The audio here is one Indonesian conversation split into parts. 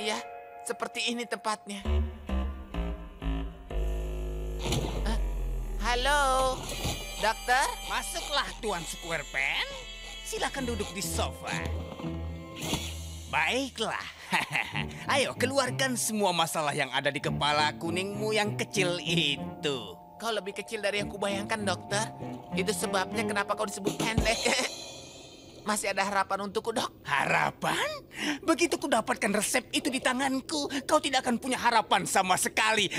Iya, seperti ini tempatnya. Halo, dokter? Masuklah Tuan Squarepan. Silakan duduk di sofa. Baiklah. Ayo keluarkan semua masalah yang ada di kepala kuningmu yang kecil itu. Kau lebih kecil dari yang kubayangkan, dokter. Itu sebabnya kenapa kau disebut pendek. Masih ada harapan untukku, dok? Harapan? Begitu ku dapatkan resep itu di tanganku, kau tidak akan punya harapan sama sekali.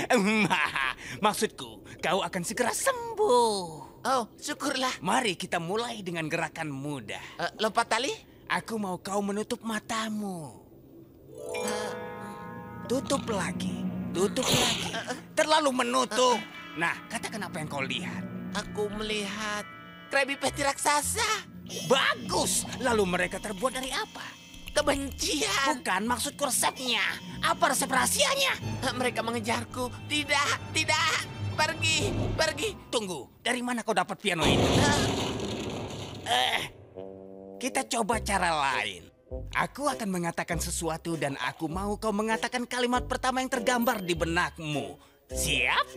Maksudku, kau akan segera sembuh. Oh, syukurlah. Mari kita mulai dengan gerakan mudah. Lompat tali? Aku mau kau menutup matamu. Tutup lagi. Terlalu menutup. Nah, katakan apa yang kau lihat. Aku melihat Krabby Patty raksasa. Bagus. Lalu mereka terbuat dari apa? Kebencian. Bukan, maksudku resepnya. Apa resep rahasianya? Mereka mengejarku. Tidak. Pergi. Tunggu, dari mana kau dapat piano itu? Kita coba cara lain. Aku akan mengatakan sesuatu dan aku mau kau mengatakan kalimat pertama yang tergambar di benakmu. Siap?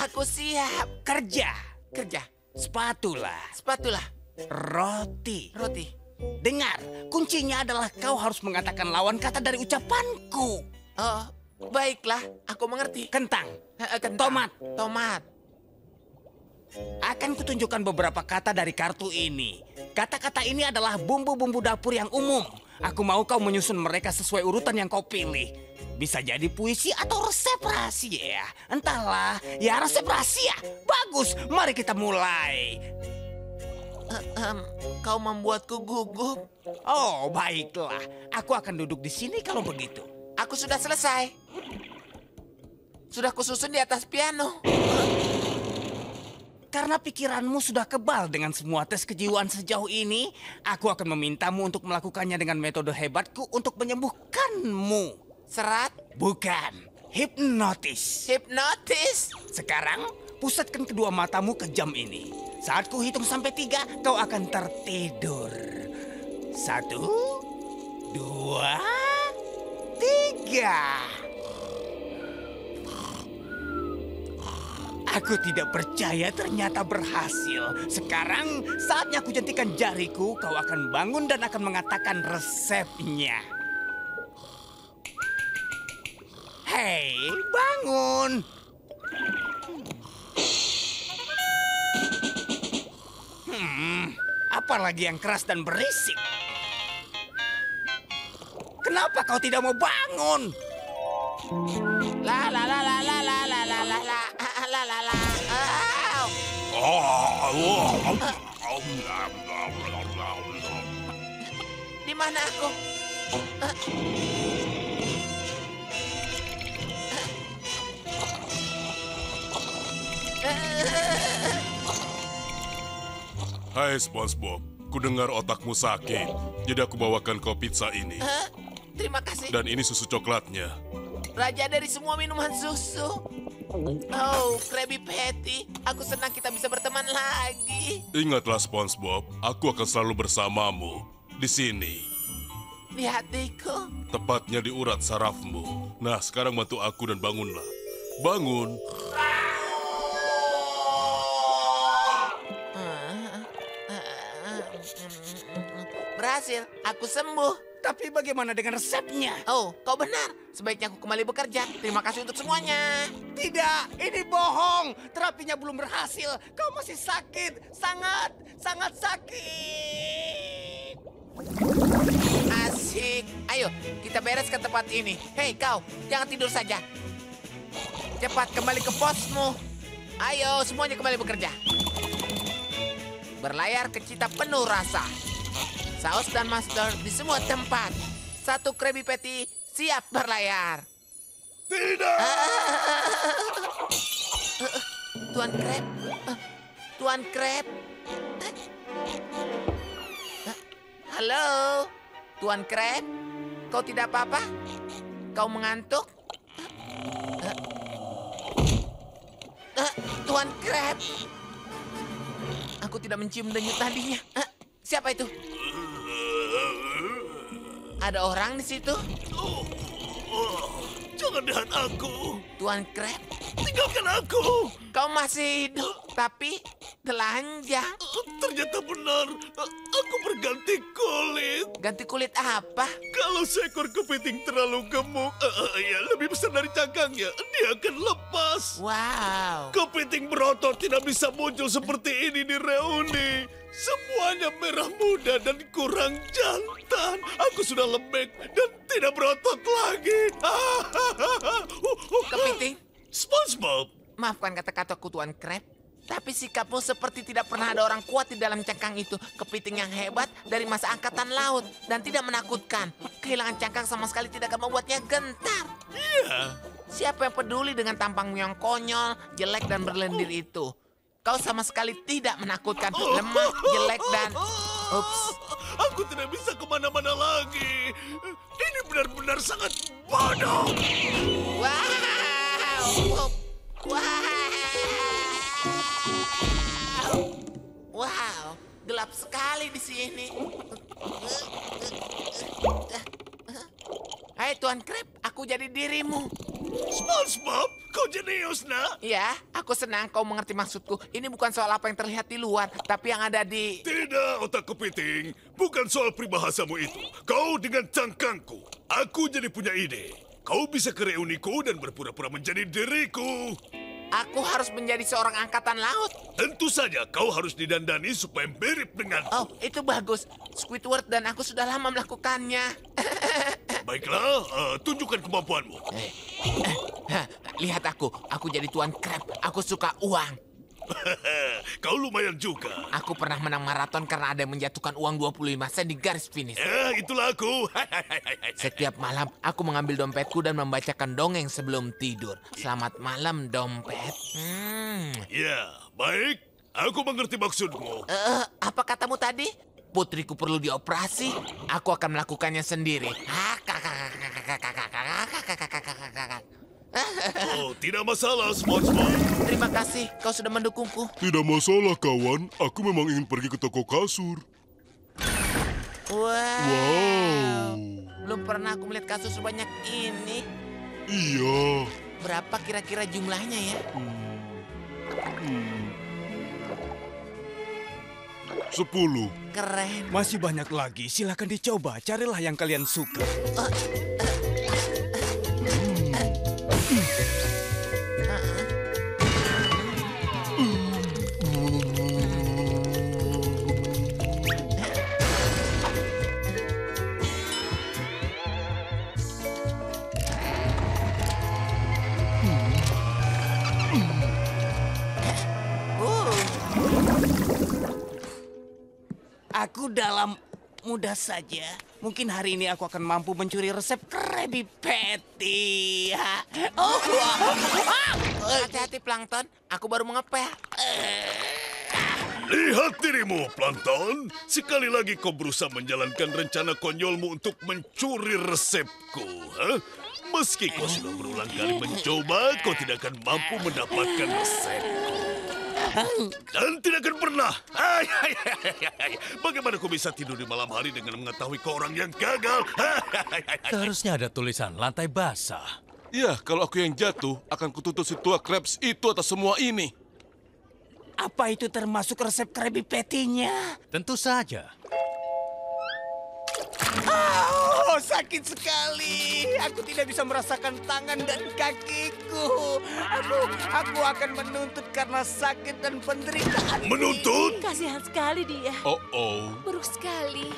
Aku siap. Kerja. Spatula. Roti. Dengar, kuncinya adalah kau harus mengatakan lawan kata dari ucapanku. Oh, baiklah. Aku mengerti. Kentang. Tomat. Akan kutunjukkan beberapa kata dari kartu ini. Kata-kata ini adalah bumbu-bumbu dapur yang umum. Aku mau kau menyusun mereka sesuai urutan yang kau pilih. Bisa jadi puisi atau resep rahasia. Entahlah, ya resep rahasia. Bagus, mari kita mulai. Kau membuatku gugup. Oh, baiklah. Aku akan duduk di sini kalau begitu. Aku sudah selesai. Sudah kususun di atas piano. Karena pikiranmu sudah kebal dengan semua tes kejiwaan sejauh ini, aku akan memintamu untuk melakukannya dengan metode hebatku untuk menyembuhkanmu. Serat? Bukan, hipnotis. Hipnotis? Sekarang, pusatkan kedua matamu ke jam ini. Saat ku hitung sampai 3, kau akan tertidur. 1, 2, 3. Aku tidak percaya ternyata berhasil. Sekarang saatnya aku jentikan jariku, kau akan bangun dan akan mengatakan resepnya. Hei, bangun! Apalagi yang keras dan berisik? Kenapa kau tidak mau bangun? La la la la la la la la la la la la la. Di mana aku? Hai SpongeBob, ku dengar otakmu sakit, jadi aku bawakan kau pizza ini. Terima kasih. Dan ini susu coklatnya. Raja dari semua minuman susu. Oh, Krabby Patty. Aku senang kita bisa berteman lagi. Ingatlah SpongeBob, aku akan selalu bersamamu. Di sini. Di hatiku. Tepatnya di urat sarafmu. Nah, sekarang bantu aku dan bangunlah. Bangun. Berhasil, aku sembuh. Tapi bagaimana dengan resepnya? Oh, kau benar. Sebaiknya aku kembali bekerja. Terima kasih untuk semuanya. Tidak, ini bohong. Terapinya belum berhasil. Kau masih sakit. Sangat sakit. Asik. Ayo, kita bereskan tempat ini. Hei, kau. Jangan tidur saja. Cepat kembali ke posmu. Ayo, semuanya kembali bekerja. Berlayar ke Cita penuh rasa. Saus dan mustard di semua tempat. 1 Krabby Patty siap berlayar. Tidak! Tuan Crab. Tuan Crab. Halo, Tuan Crab. Kau tidak apa-apa? Kau mengantuk? Tuan Crab. Aku tidak mencium denyut nadinya. Siapa itu? Ada orang di situ? lihat aku. Tuan Crab, Tinggalkan aku. kau masih hidup, tapi telanjang. Ternyata benar. Aku berganti kulit. Ganti kulit apa? Kalau seekor kepiting terlalu gemuk, ya lebih besar dari cangkangnya, dia akan lepas. Wow. Kepiting berotot tidak bisa muncul seperti ini di reuni. Semuanya merah muda dan kurang jantan. Aku sudah lembek dan tidak berotot lagi. Kepiting, SpongeBob, maafkan kata-kataku Tuan Crab. Tapi sikapmu seperti tidak pernah ada orang kuat di dalam cangkang itu. Kepiting yang hebat dari masa angkatan laut dan tidak menakutkan. Kehilangan cangkang sama sekali tidak akan membuatnya gentar. iya. Siapa yang peduli dengan tampangmu yang konyol, jelek dan berlendir itu? Kau sama sekali tidak menakutkan, lemah, jelek dan... Ups. Aku tidak bisa kemana-mana lagi. Ini benar-benar sangat bodoh. Wow. Wow. Wow. Gelap sekali di sini. Hai Tuan Crab, aku jadi dirimu. SpongeBob, kau jenius, nak. Ya, aku senang kau mengerti maksudku. Ini bukan soal apa yang terlihat di luar, tapi yang ada di... Tidak, otak kepiting. Bukan soal peribahasamu itu. Kau dengan cangkangku. Aku jadi punya ide. Kau bisa ke reuniku dan berpura-pura menjadi diriku. Aku harus menjadi seorang angkatan laut. Tentu saja kau harus didandani supaya mirip dengan... Oh, itu bagus. Squidward dan aku sudah lama melakukannya. Baiklah, tunjukkan kemampuanmu. Lihat aku jadi Tuan Crab. Aku suka uang. Kau lumayan juga. Aku pernah menang maraton karena ada yang menjatuhkan uang 25 sen di garis finish. Itulah aku. Setiap malam, aku mengambil dompetku dan membacakan dongeng sebelum tidur. Selamat malam, dompet. Ya, baik. Aku mengerti maksudmu. Apa katamu tadi? Putriku perlu dioperasi. Aku akan melakukannya sendiri. Oh, tidak masalah, SpongeBob. Terima kasih, kau sudah mendukungku. Tidak masalah, kawan. Aku memang ingin pergi ke toko kasur. Wow. Belum pernah aku melihat kasus sebanyak ini. Iya. Berapa kira-kira jumlahnya ya? 10. Keren. Masih banyak lagi, silakan dicoba. Carilah yang kalian suka. Aku dalam mudah saja. Mungkin hari ini aku akan mampu mencuri resep Krabby Patty. Oh, hati-hati Plankton, aku baru mengepel. Lihat dirimu, Plankton. Sekali lagi kau berusaha menjalankan rencana konyolmu untuk mencuri resepku. Meski kau sudah berulang kali mencoba, kau tidak akan mampu mendapatkan resepku. Dan tidak akan pernah. Bagaimana kau bisa tidur di malam hari dengan mengetahui kau orang yang gagal? Seharusnya ada tulisan lantai basah. Ya, kalau aku yang jatuh, akan kutuntut si tua Krabs itu atas semua ini. apa itu termasuk resep Krabby Patty-nya? Tentu saja. Oh, sakit sekali. Aku tidak bisa merasakan tangan dan kakiku. Aku akan menuntut karena sakit dan penderitaan. Menuntut? Kasihan sekali dia. Oh. Buruk sekali.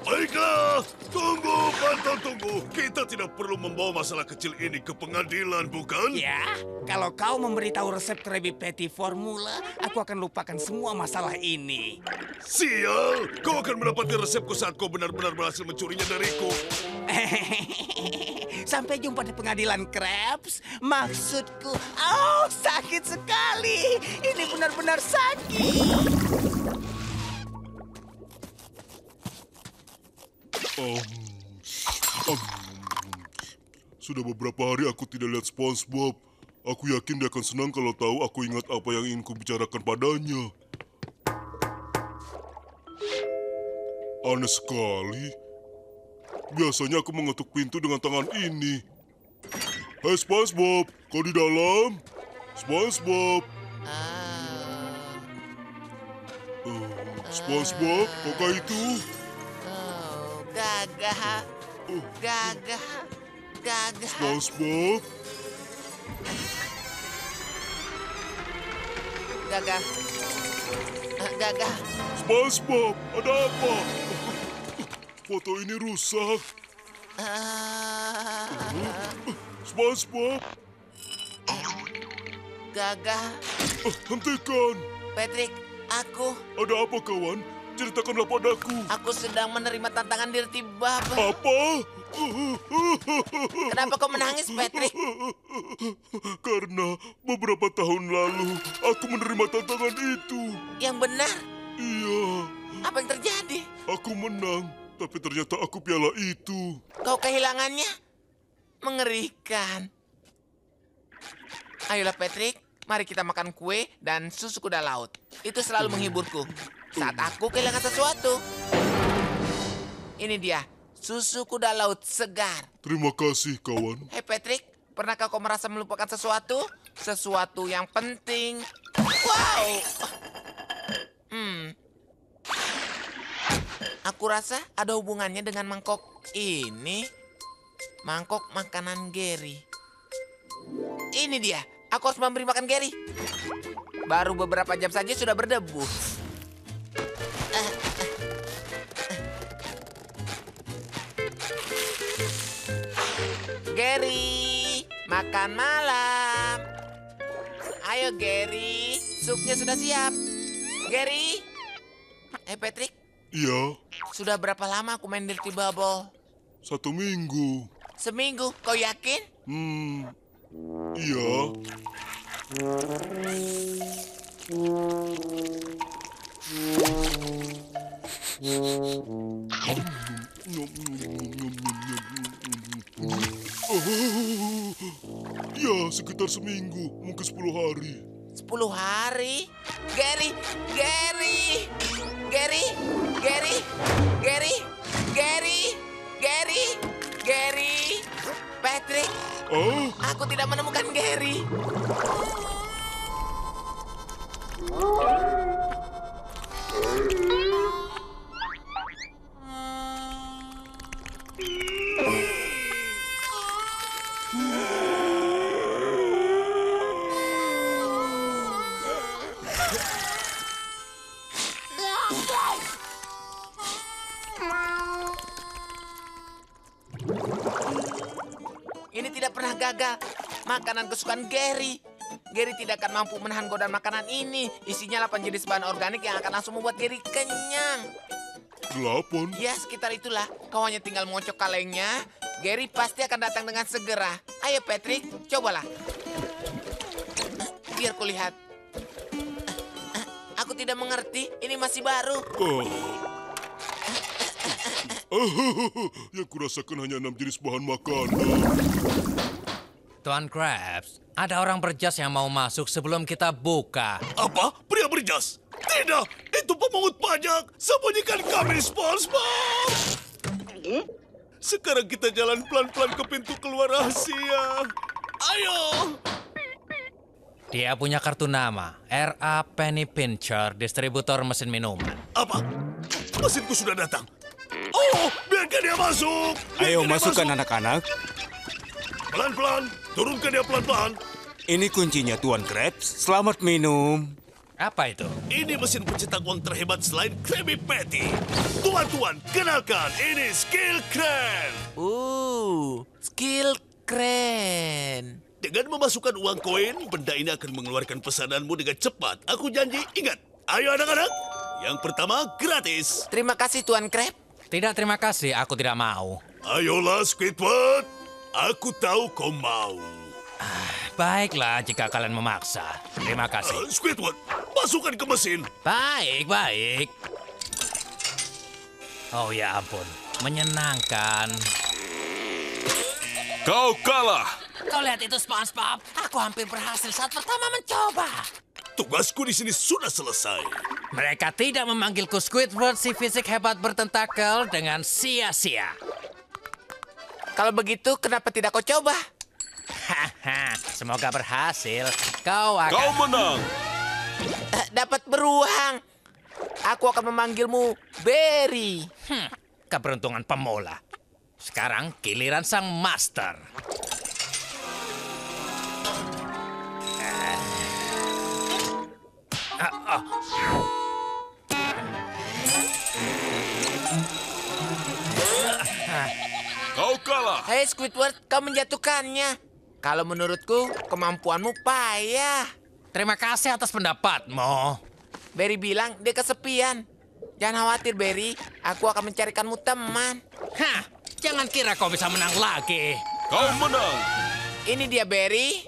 Baiklah, tunggu, Plankton, tunggu. Kita tidak perlu membawa masalah kecil ini ke pengadilan, bukan? Ya, kalau kau memberitahu resep Krabby Patty formula, aku akan lupakan semua masalah ini. Sial, kau akan mendapati resepku saat kau benar-benar berhasil mencurinya dariku. Sampai jumpa di pengadilan Krabs. Maksudku, oh sakit sekali. Ini benar-benar sakit. Sudah beberapa hari aku tidak lihat SpongeBob. Aku yakin dia akan senang kalau tahu aku ingat apa yang ingin kubicarakan padanya. Aneh sekali. Biasanya aku mengetuk pintu dengan tangan ini. Hai SpongeBob, kau di dalam? SpongeBob. SpongeBob, kaukah itu? Oh, Gagah. Gagah. Gagah. SpongeBob. Gagah. Gagah. SpongeBob, ada apa? Foto ini rusak. SpongeBob, Gagah. hentikan. Patrick, aku Ada apa kawan? Ceritakanlah padaku. Aku sedang menerima tantangan Dirty Bob. Apa? Kenapa kau menangis, Patrick? Karena beberapa tahun lalu aku menerima tantangan itu. Yang benar, Iya, apa yang terjadi? aku menang. Tapi ternyata aku piala itu. Kau kehilangannya? Mengerikan. Ayolah, Patrick. Mari kita makan kue dan susu kuda laut. Itu selalu menghiburku saat aku kehilangan sesuatu. Ini dia, susu kuda laut segar. Terima kasih kawan. Hei Patrick, pernahkah kau merasa melupakan sesuatu? Sesuatu yang penting. Wow! Aku rasa ada hubungannya dengan mangkok ini. Mangkok makanan Gary. Ini dia, aku harus memberi makan Gary. Baru beberapa jam saja sudah berdebu. Gary, makan malam. Ayo Gary, supnya sudah siap. Gary. Patrick, Iya, sudah berapa lama aku main Dirty Bubble? 1 minggu. Seminggu, kau yakin? Iya. Ya, sekitar seminggu, mungkin 10 hari. 10 hari? Gary, Gary, Gary, Gary, Gary, Gary, Gary, Gary, Patrick, aku tidak menemukan Gary. Ini tidak pernah gagal. Makanan kesukaan Gary. Gary tidak akan mampu menahan godaan makanan ini. Isinya 8 jenis bahan organik yang akan langsung membuat Gary kenyang. 8. Ya, sekitar itulah. Kau hanya tinggal mengocok kalengnya. Gary pasti akan datang dengan segera. Ayo Patrick, cobalah. Biar kulihat. Aku tidak mengerti. Ini masih baru. Yang kurasakan hanya 6 jenis bahan makanan. Tuan Krabs, ada orang berjas yang mau masuk sebelum kita buka. Apa? Pria berjas? Tidak, itu pemungut pajak. Sembunyikan kami, SpongeBob. Sekarang kita jalan pelan-pelan ke pintu keluar rahasia. Ayo. Dia punya kartu nama, R.A. Penny Pincher, distributor mesin minuman. Apa? Mesinku sudah datang. Oh, biarkan dia masuk. Ayo Biarkan dia masukkan masuk. anak-anak. Pelan-pelan, turunkan dia pelan-pelan. Ini kuncinya Tuan Krabs. Selamat minum. Apa itu? Ini mesin pencetak uang terhebat selain Krabby Patty. Tuan-tuan, kenalkan, ini Skill Cran. Skill keren. Dengan memasukkan uang koin, benda ini akan mengeluarkan pesananmu dengan cepat. Aku janji, ingat. Ayo anak-anak. Yang pertama, gratis. Terima kasih Tuan Crab. Tidak, terima kasih. Aku tidak mau. Ayolah, Squidward. Aku tahu kau mau. Baiklah jika kalian memaksa. Terima kasih. Squidward, masukkan ke mesin. Baik, baik. Oh ya ampun, menyenangkan. Kau kalah. Kau lihat itu SpongeBob? Aku hampir berhasil saat pertama mencoba. Tugasku di sini sudah selesai. Mereka tidak memanggilku Squidward si fisik hebat bertentakel dengan sia-sia. Kalau begitu, kenapa tidak kau coba? Haha, semoga berhasil. Kau akan... Kau menang. Dapat beruang. Aku akan memanggilmu Barry. Keberuntungan pemula. Sekarang giliran sang master. Kau kalah. Hei Squidward, kau menjatuhkannya. Kalau menurutku, kemampuanmu payah. Terima kasih atas pendapatmu. Barry bilang dia kesepian. Jangan khawatir, Barry. Aku akan mencarikanmu teman. Hah, jangan kira kau bisa menang lagi. Kau menang. Ini dia, Barry.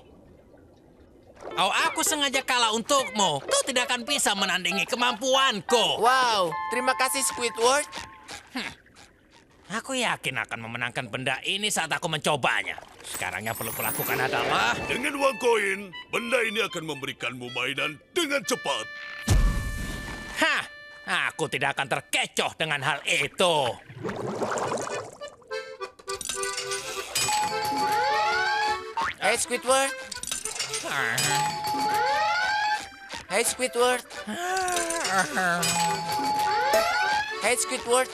Oh, aku sengaja kalah untukmu. Kau tidak akan bisa menandingi kemampuanku. Wow, terima kasih Squidward. Aku yakin akan memenangkan benda ini saat aku mencobanya. Sekarang yang perlu kulakukan adalah... Dengan uang koin, benda ini akan memberikanmu mainan dengan cepat. Hah, aku tidak akan terkecoh dengan hal itu. Hei Squidward. Hei Squidward. Hei Squidward.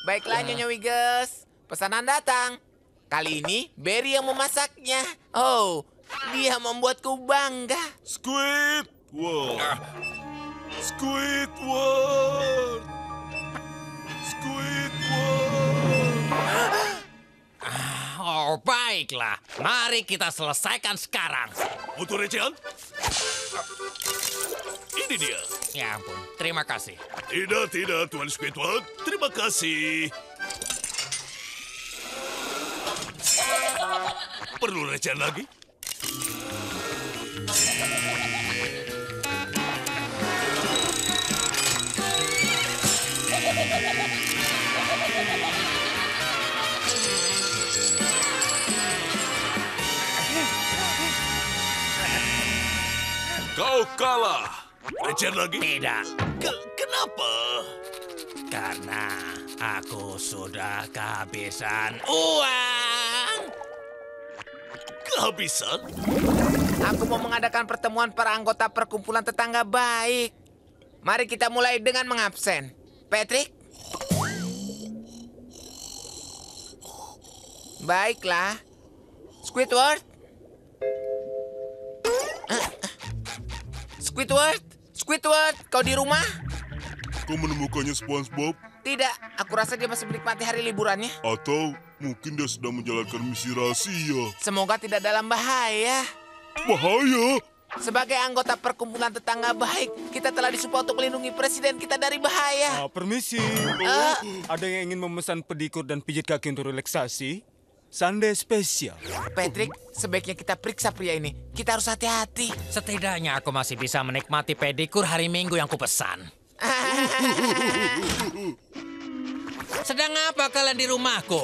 Baiklah Nyonya Wiggles, pesanan datang. Kali ini Barry yang memasaknya. Oh, dia membuatku bangga. Squidward. Squidward. Squidward. Oh, baiklah. Mari kita selesaikan sekarang. Untuk recehan? Ini dia. Ya ampun, terima kasih. Tidak, Tuan Squidward. Terima kasih. Perlu recehan lagi? Kau kalah. Recehan lagi? Tidak, Kenapa? karena aku sudah kehabisan uang. Kehabisan? Aku mau mengadakan pertemuan para anggota perkumpulan tetangga baik. Mari kita mulai dengan mengabsen. Patrick? Baiklah. Squidward? Squidward, kau di rumah? Kau menemukannya SpongeBob? Tidak, aku rasa dia masih menikmati hari liburannya. Atau mungkin dia sedang menjalankan misi rahasia. Semoga tidak dalam bahaya. Bahaya? Sebagai anggota perkumpulan tetangga baik, kita telah disupport untuk melindungi presiden kita dari bahaya. Permisi. Ada yang ingin memesan pedikur dan pijit kaki untuk relaksasi? Sunday spesial. Patrick, sebaiknya kita periksa pria ini. Kita harus hati-hati. Setidaknya aku masih bisa menikmati pedikur hari Minggu yang kupesan. Sedang apa kalian di rumahku?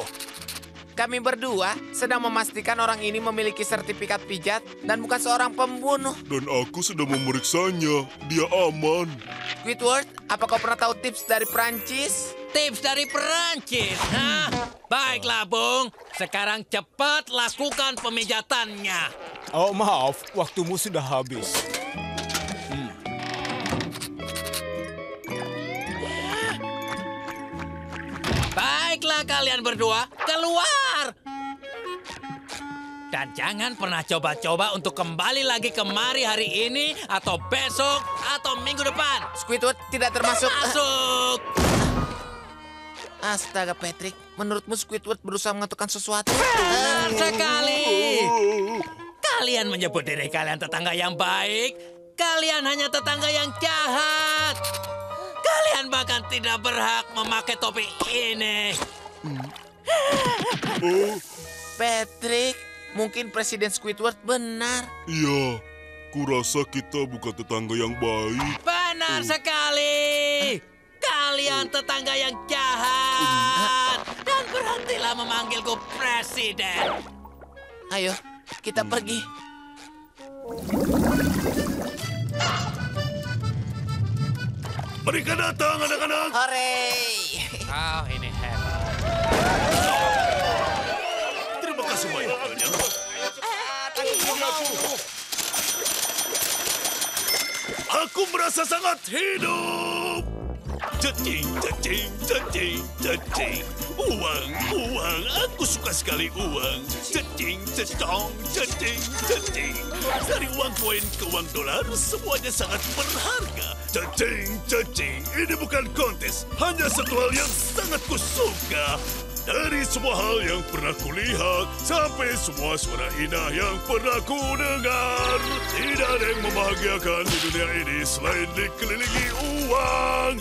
Kami berdua sedang memastikan orang ini memiliki sertifikat pijat dan bukan seorang pembunuh. Dan aku sedang memeriksanya. Dia aman. Squidward, apa kau pernah tahu tips dari Prancis? Tips dari Perancis, hah? Baiklah, Bung. Sekarang cepat lakukan pemijatannya. Oh, maaf. Waktumu sudah habis. Baiklah kalian berdua, keluar! Dan jangan pernah coba-coba untuk kembali lagi kemari hari ini, atau besok, atau minggu depan. Squidward tidak termasuk. Masuk! Astaga, Patrick. Menurutmu Squidward berusaha menentukan sesuatu? Benar sekali! Kalian menyebut diri kalian tetangga yang baik, kalian hanya tetangga yang jahat. Kalian bahkan tidak berhak memakai topi ini. Patrick, mungkin Presiden Squidward benar. Iya, kurasa kita bukan tetangga yang baik. Benar sekali. Kalian tetangga yang jahat. Dan berhentilah memanggilku presiden. Ayo, kita pergi. Mereka datang, anak-anak. Hore! Oh, ini hebat. Terima kasih banyak, Nyonya. Aku merasa sangat hidup. Cacing, cacing, cacing, cacing. Uang, uang. Aku suka sekali uang. Cacing, cacong, cacing, cacing. Dari uang koin ke uang dolar, semuanya sangat berharga. Cacing, cacing. Ini bukan kontes. Hanya satu hal yang sangat kusuka. Dari semua hal yang pernah kulihat sampai semua suara indah yang pernah kudengar, tidak ada yang membahagiakan di dunia ini selain dikelilingi uang.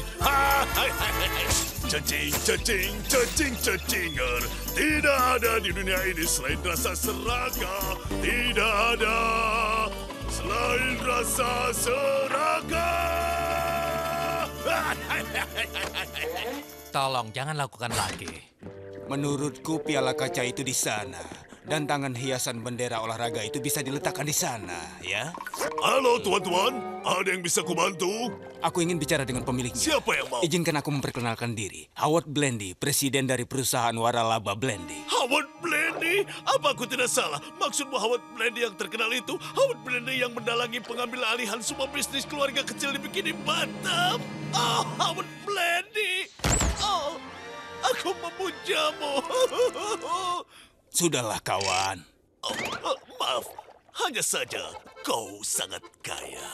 Cacing, cacing, cacing, cacingar. Tidak ada di dunia ini selain rasa seraka. Tidak ada selain rasa seraka. Tolong, jangan lakukan lagi. Menurutku piala kaca itu di sana. Dan tangan hiasan bendera olahraga itu bisa diletakkan di sana, ya? Halo, tuan-tuan. Ada yang bisa kubantu? Aku ingin bicara dengan pemiliknya. Siapa yang mau? Izinkan aku memperkenalkan diri. Howard Blendy, presiden dari perusahaan waralaba Blendy. Howard Blendy? Apa aku tidak salah? Maksudmu Howard Blendy yang terkenal itu? Howard Blendy yang mendalangi pengambil alihan semua bisnis keluarga kecil di Bikini Batam? Oh, Howard Blendy! Oh, aku memujamu. Sudahlah, kawan. Maaf, hanya saja kau sangat kaya.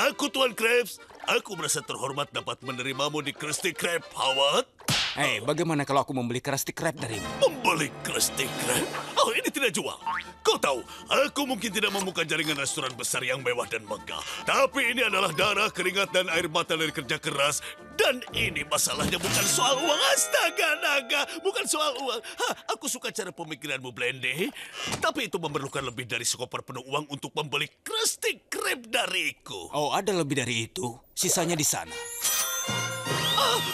Aku Tuan Krabs. Aku merasa terhormat dapat menerimamu di Krusty Krab, Howard. Hei, bagaimana kalau aku membeli Krusty Krab darimu? Membeli Krusty Krab? Oh, ini tidak jual. Kau tahu, aku mungkin tidak membuka jaringan restoran besar yang mewah dan megah. Tapi ini adalah darah, keringat, dan air mata dari kerja keras. Dan ini masalahnya bukan soal uang. Astaga, naga. Bukan soal uang. Aku suka cara pemikiranmu, Blendy. Tapi itu memerlukan lebih dari sekoper penuh uang untuk membeli Krusty Krab dariku. Oh, ada lebih dari itu. Sisanya di sana.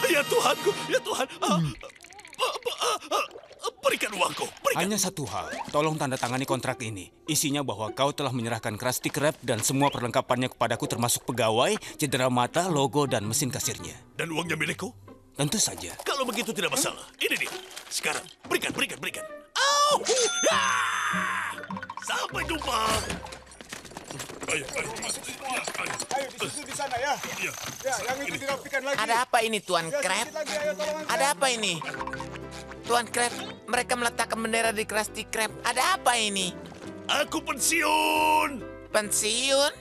Ya Tuhanku, ya Tuhan. Berikan uangku, berikan. Hanya satu hal. Tolong tanda tangani kontrak ini. Isinya bahwa kau telah menyerahkan Krusty Krab dan semua perlengkapannya kepadaku termasuk pegawai, cedera mata, logo, dan mesin kasirnya. Dan uangnya milikku? Tentu saja. Kalau begitu tidak masalah. Ini dia. Sekarang, berikan. Au! Ah! Sampai jumpa. Ayo. Di sana ya. Ya, yang itu dirapikan lagi. Ada apa ini, Tuan Ya, Krab? sedikit lagi, ayo tolong. Ada apa ini? Tuan Krab, mereka meletakkan bendera di Krusty Krab. Ada apa ini? Aku pensiun. Pensiun?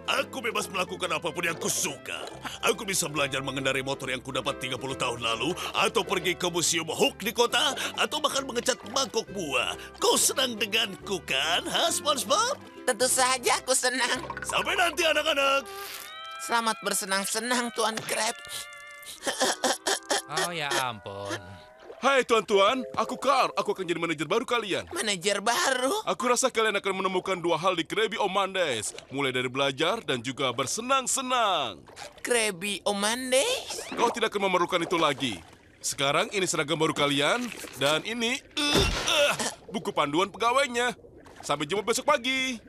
Aku bebas melakukan apapun yang kusuka. Aku bisa belajar mengendarai motor yang kudapat 30 tahun lalu, atau pergi ke museum Hook di kota, atau bahkan mengecat mangkok buah. Kau senang denganku kan, SpongeBob? Tentu saja aku senang. Sampai nanti anak-anak. Selamat bersenang-senang, Tuan Krab. Oh ya ampun. Hai tuan-tuan, aku Carl. Aku akan jadi manajer baru kalian. Manajer baru? Aku rasa kalian akan menemukan dua hal di Krabby Omandes. Mulai dari belajar dan juga bersenang-senang. Krabby Omandes? Kau tidak akan memerlukan itu lagi. Sekarang ini seragam baru kalian. Dan ini buku panduan pegawainya. Sampai jumpa besok pagi.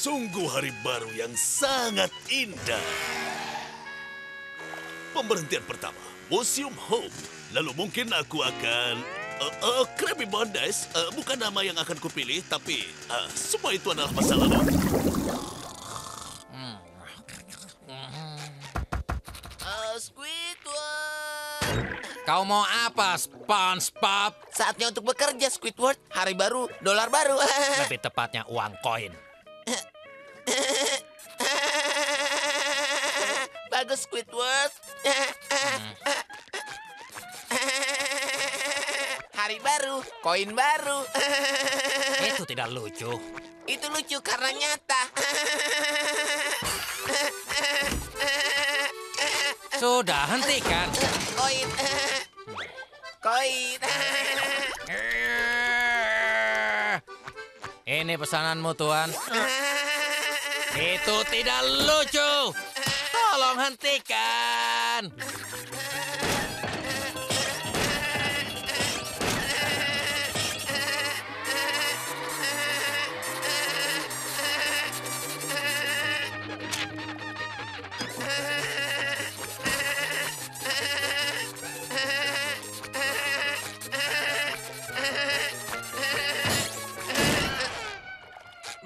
Sungguh hari baru yang sangat indah. Pemberhentian pertama, Museum Hope. Lalu mungkin aku akan... Krabby Mondays bukan nama yang akan kupilih, tapi semua itu adalah masa lalu. Squidward. Kau mau apa, SpongeBob? Saatnya untuk bekerja, Squidward. Hari baru, dolar baru. Lebih tepatnya uang koin. Bagus, Squidward. Hari baru, koin baru. Itu tidak lucu. Itu lucu karena nyata. Sudah, hentikan. Koin. Koin. Ini pesananmu, Tuan. Itu tidak lucu. Tolong hentikan.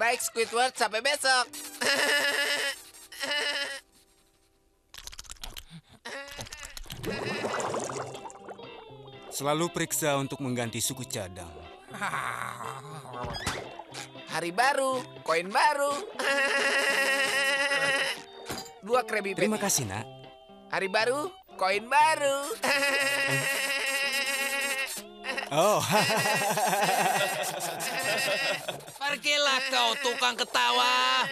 Baik, Squidward. Sampai besok. Selalu periksa untuk mengganti suku cadang. Hari baru, koin baru. 2 Krabby Terima Patty. kasih, Nak. Hari baru, koin baru. Oh, Pergilah kau tukang ketawa.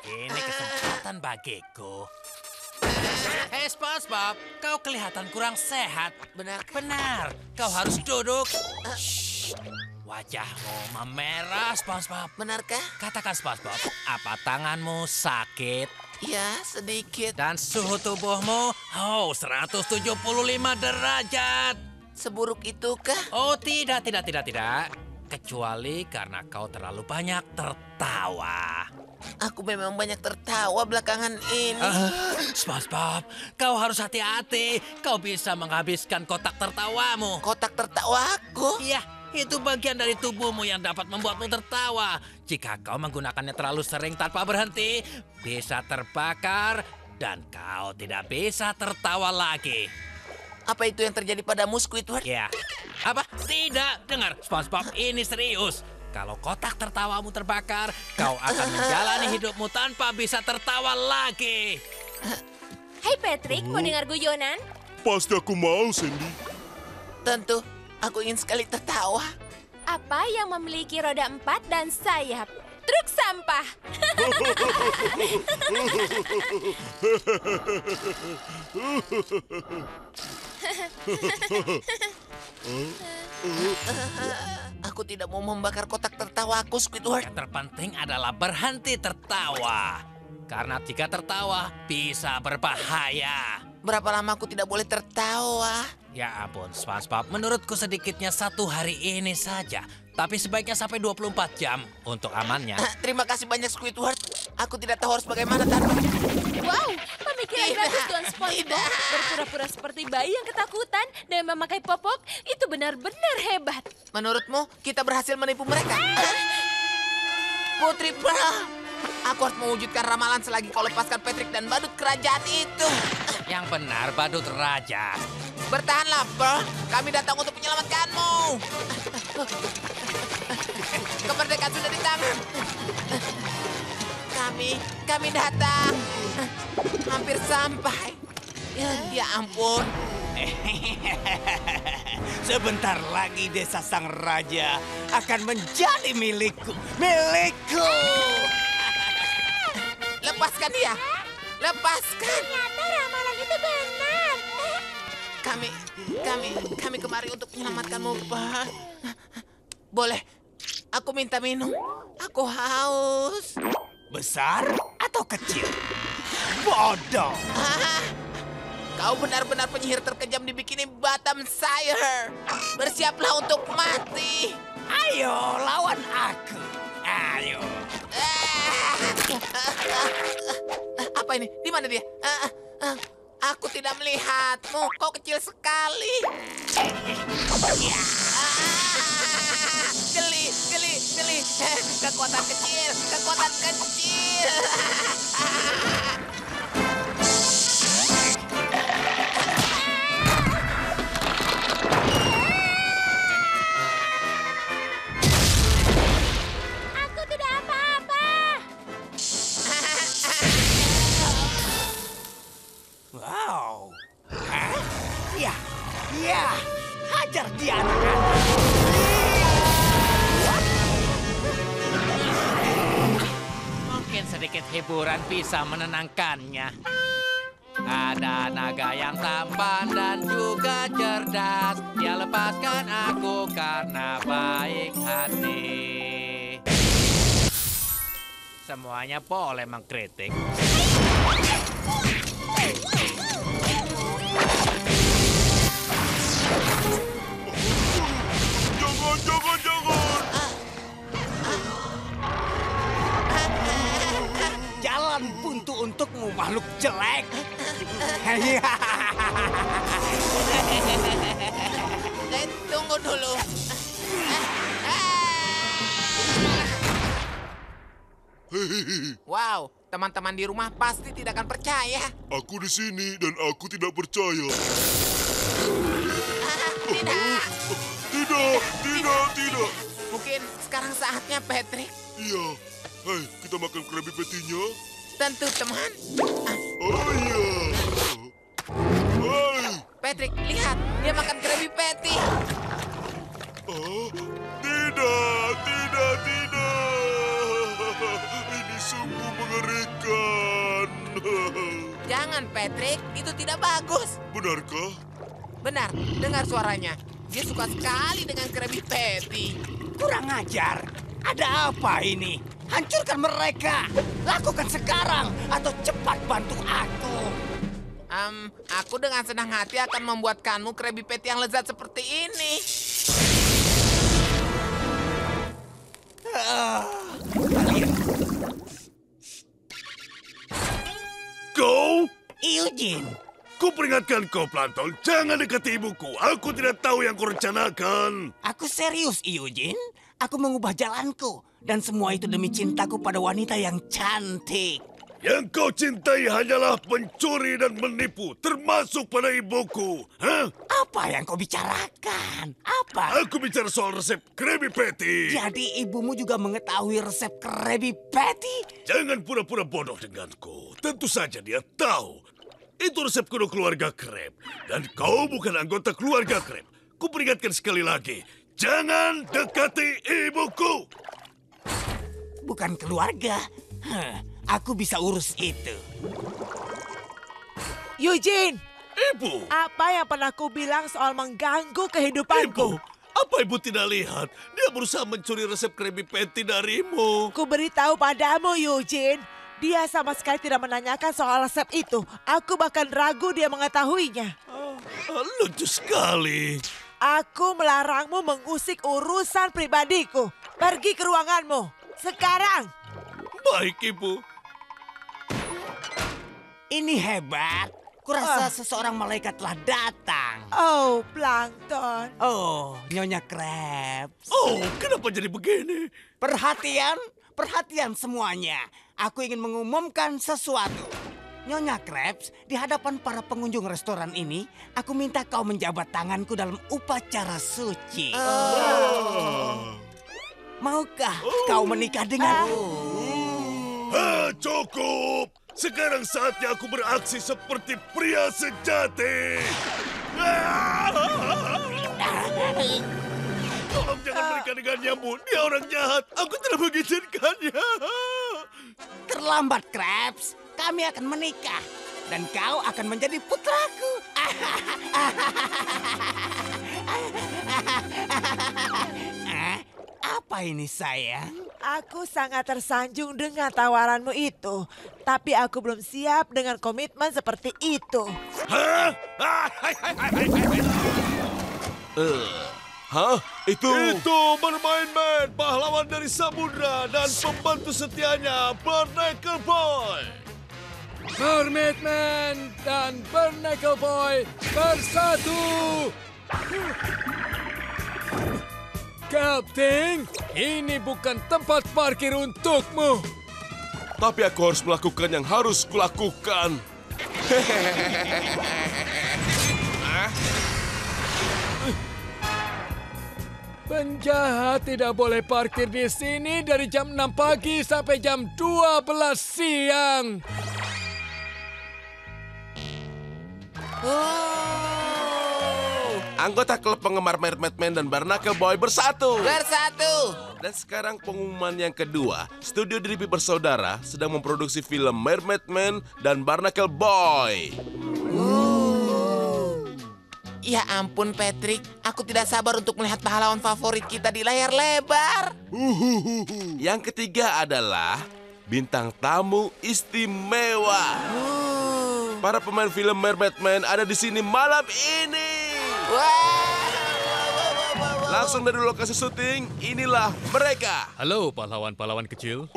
Ini kesempatan bagiku. Hei SpongeBob, kau kelihatan kurang sehat. Benar. Benar, kau harus duduk. Shh, wajahmu memerah, SpongeBob. Benarkah? Katakan SpongeBob, apa tanganmu sakit? Ya, sedikit. Dan suhu tubuhmu, 175 derajat. Seburuk itukah? Oh, tidak. Kecuali karena kau terlalu banyak tertawa. Aku memang banyak tertawa belakangan ini. SpongeBob, kau harus hati-hati. Kau bisa menghabiskan kotak tertawamu. Kotak tertawaku? Iya, itu bagian dari tubuhmu yang dapat membuatmu tertawa. Jika kau menggunakannya terlalu sering tanpa berhenti, bisa terbakar dan kau tidak bisa tertawa lagi. Apa itu yang terjadi padamu, Squidward? Ya, apa? Tidak, dengar SpongeBob, ini serius. Kalau kotak tertawamu terbakar, kau akan menjalani hidupmu tanpa bisa tertawa lagi. Hai Patrick, mau dengar guyonan? Pasti aku mau, Sandy. Tentu, aku ingin sekali tertawa. Apa yang memiliki roda 4 dan sayap? Truk sampah. Aku tidak mau membakar kotak tertawaku, Squidward. Yang terpenting adalah berhenti tertawa. Karena jika tertawa, bisa berbahaya. Berapa lama aku tidak boleh tertawa? Ya ampun, SpongeBob, menurutku sedikitnya 1 hari ini saja. Tapi sebaiknya sampai 24 jam untuk amannya. Terima kasih banyak, Squidward. Aku tidak tahu harus bagaimana tanpa... Wow, pemikiran Tidak, bagus Tuan SpongeBob. tidak. Berpura-pura seperti bayi yang ketakutan dan memakai popok itu benar-benar hebat. Menurutmu, kita berhasil menipu mereka? Putri Pearl, aku harus mewujudkan ramalan selagi kau lepaskan Patrick dan badut kerajaan itu. Yang benar, badut raja. Bertahanlah, Pearl. Kami datang untuk menyelamatkanmu. Kemerdekaan sudah di tangan. Kami datang. Hampir sampai. Ya ampun. sebentar lagi desa sang raja akan menjadi milikku. Milikku! Lepaskan dia. Lepaskan. Ternyata ramalan itu benar. Kami kemari untuk menyelamatkanmu, Pak. Boleh, aku minta minum. Aku haus. Besar atau kecil? Bodoh! Ah, kau benar-benar penyihir terkejam di bikini Bottomshire. Bersiaplah untuk mati. Ayo, lawan aku. Ayo. Apa ini? Di mana dia? Aku tidak melihatmu. Kau kecil sekali. Geli. Kekuatan kecil. Aku tidak apa-apa. Wow. Hah? Ya. Hajar dia anak-anak. Mungkin sedikit hiburan bisa menenangkannya. Ada naga yang tampan dan juga cerdas. Dia lepaskan aku karena baik hati. Semuanya boleh mengkritik. Jangan. Jalan buntu untuk untukmu, makhluk jelek. Tunggu dulu. Wow, teman-teman di rumah pasti tidak akan percaya. Aku di sini dan aku tidak percaya. Tidak. Tidak. Mungkin sekarang saatnya, Patrick. Iya. Hei, kita makan Krabby Patty-nya? Tentu, teman. Oh iya. Hei. Patrick, lihat. Dia makan Krabby Patty. Oh, tidak. Ini sungguh mengerikan. Jangan, Patrick. Itu tidak bagus. Benarkah? Benar, dengar suaranya. Dia suka sekali dengan Krabby Patty. Kurang ajar. Ada apa ini? Hancurkan mereka. Lakukan sekarang atau cepat bantu aku. Aku dengan senang hati akan membuatkanmu Krabby Patty yang lezat seperti ini. Kau? Eugene, Ku peringatkan kau, Plankton. Jangan dekati ibuku. Aku tidak tahu yang kau rencanakan. aku serius, Eugene. Aku mengubah jalanku. Dan semua itu demi cintaku pada wanita yang cantik. Yang kau cintai hanyalah pencuri dan menipu, termasuk pada ibuku. Hah? Apa yang kau bicarakan? Apa? Aku bicara soal resep Krabby Patty. Jadi ibumu juga mengetahui resep Krabby Patty? Jangan pura-pura bodoh denganku. Tentu saja dia tahu. Itu resep kuno keluarga Krab. Dan kau bukan anggota keluarga Krab. Ku peringatkan sekali lagi. Jangan dekati ibuku. Bukan keluarga. Aku bisa urus itu. Eugene, Ibu. apa yang pernah ku bilang soal mengganggu Ibu. kehidupanku? Apa ibu tidak lihat? Dia berusaha mencuri resep Krabby Patty darimu. Ku beritahu padamu, Eugene. Dia sama sekali tidak menanyakan soal resep itu. Aku bahkan ragu dia mengetahuinya. Lucu sekali. Aku melarangmu mengusik urusan pribadiku. Pergi ke ruanganmu. Sekarang. Baik, Ibu. Ini hebat. Kurasa seseorang malaikat telah datang. Oh, Plankton. Oh, Nyonya Krabs. Oh, kenapa jadi begini? Perhatian semuanya. Aku ingin mengumumkan sesuatu. Nyonya Krabs, di hadapan para pengunjung restoran ini, aku minta kau menjabat tanganku dalam upacara suci. Maukah kau menikah denganku? Cukup. Sekarang saatnya aku beraksi seperti pria sejati. Tolong jangan menikah dengannya, Bu. Dia orang jahat. Aku tidak mengizinkannya. Terlambat, Krabs. Kami akan menikah. Dan kau akan menjadi putraku. Apa ini, sayang? Aku sangat tersanjung dengan tawaranmu itu. Tapi aku belum siap dengan komitmen seperti itu. Hah? Itu Mermaid-Man, pahlawan dari samudra dan pembantu setianya, Barnacle Boy. Mermaid Man dan Barnacle Boy bersatu. Captain, ini bukan tempat parkir untukmu. Tapi aku harus melakukan yang harus kulakukan. Penjahat tidak boleh parkir di sini dari jam 6 pagi sampai jam 12 siang. Anggota klub penggemar Mermaid Man dan Barnacle Boy bersatu. Bersatu. Dan sekarang pengumuman yang kedua. Studio Drippy Bersaudara sedang memproduksi film Mermaid Man dan Barnacle Boy. Ya ampun, Patrick. Aku tidak sabar untuk melihat pahlawan favorit kita di layar lebar. Yang ketiga adalah bintang tamu istimewa. Para pemain film Mermaid Man ada di sini malam ini. Wow. Langsung dari lokasi syuting, inilah mereka. Halo pahlawan-pahlawan kecil.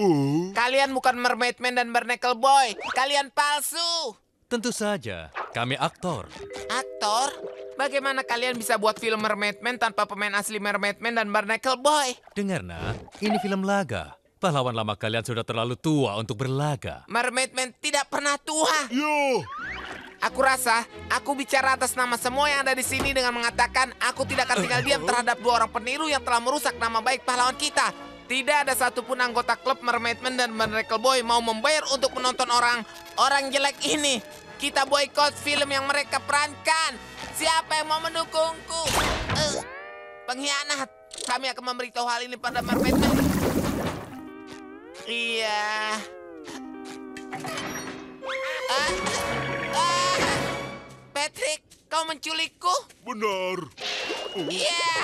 Kalian bukan Mermaid Man dan Barnacle Boy. Kalian palsu. Tentu saja, kami aktor. Aktor? Bagaimana kalian bisa buat film Mermaid Man tanpa pemain asli Mermaid Man dan Barnacle Boy? Dengar nak, ini film laga. Pahlawan lama kalian sudah terlalu tua untuk berlaga. Mermaid Man tidak pernah tua. Yo, Aku rasa aku bicara atas nama semua yang ada di sini dengan mengatakan aku tidak akan tinggal diam terhadap 2 orang peniru yang telah merusak nama baik pahlawan kita. Tidak ada satupun anggota klub Mermaid Man dan Barnacle Boy mau membayar untuk menonton orang jelek ini. Kita boykot film yang mereka perankan. Siapa yang mau mendukungku? Pengkhianat. Kami akan memberitahu hal ini pada Mermaid Man. Iya. Patrick, kau menculikku? benar. Iya.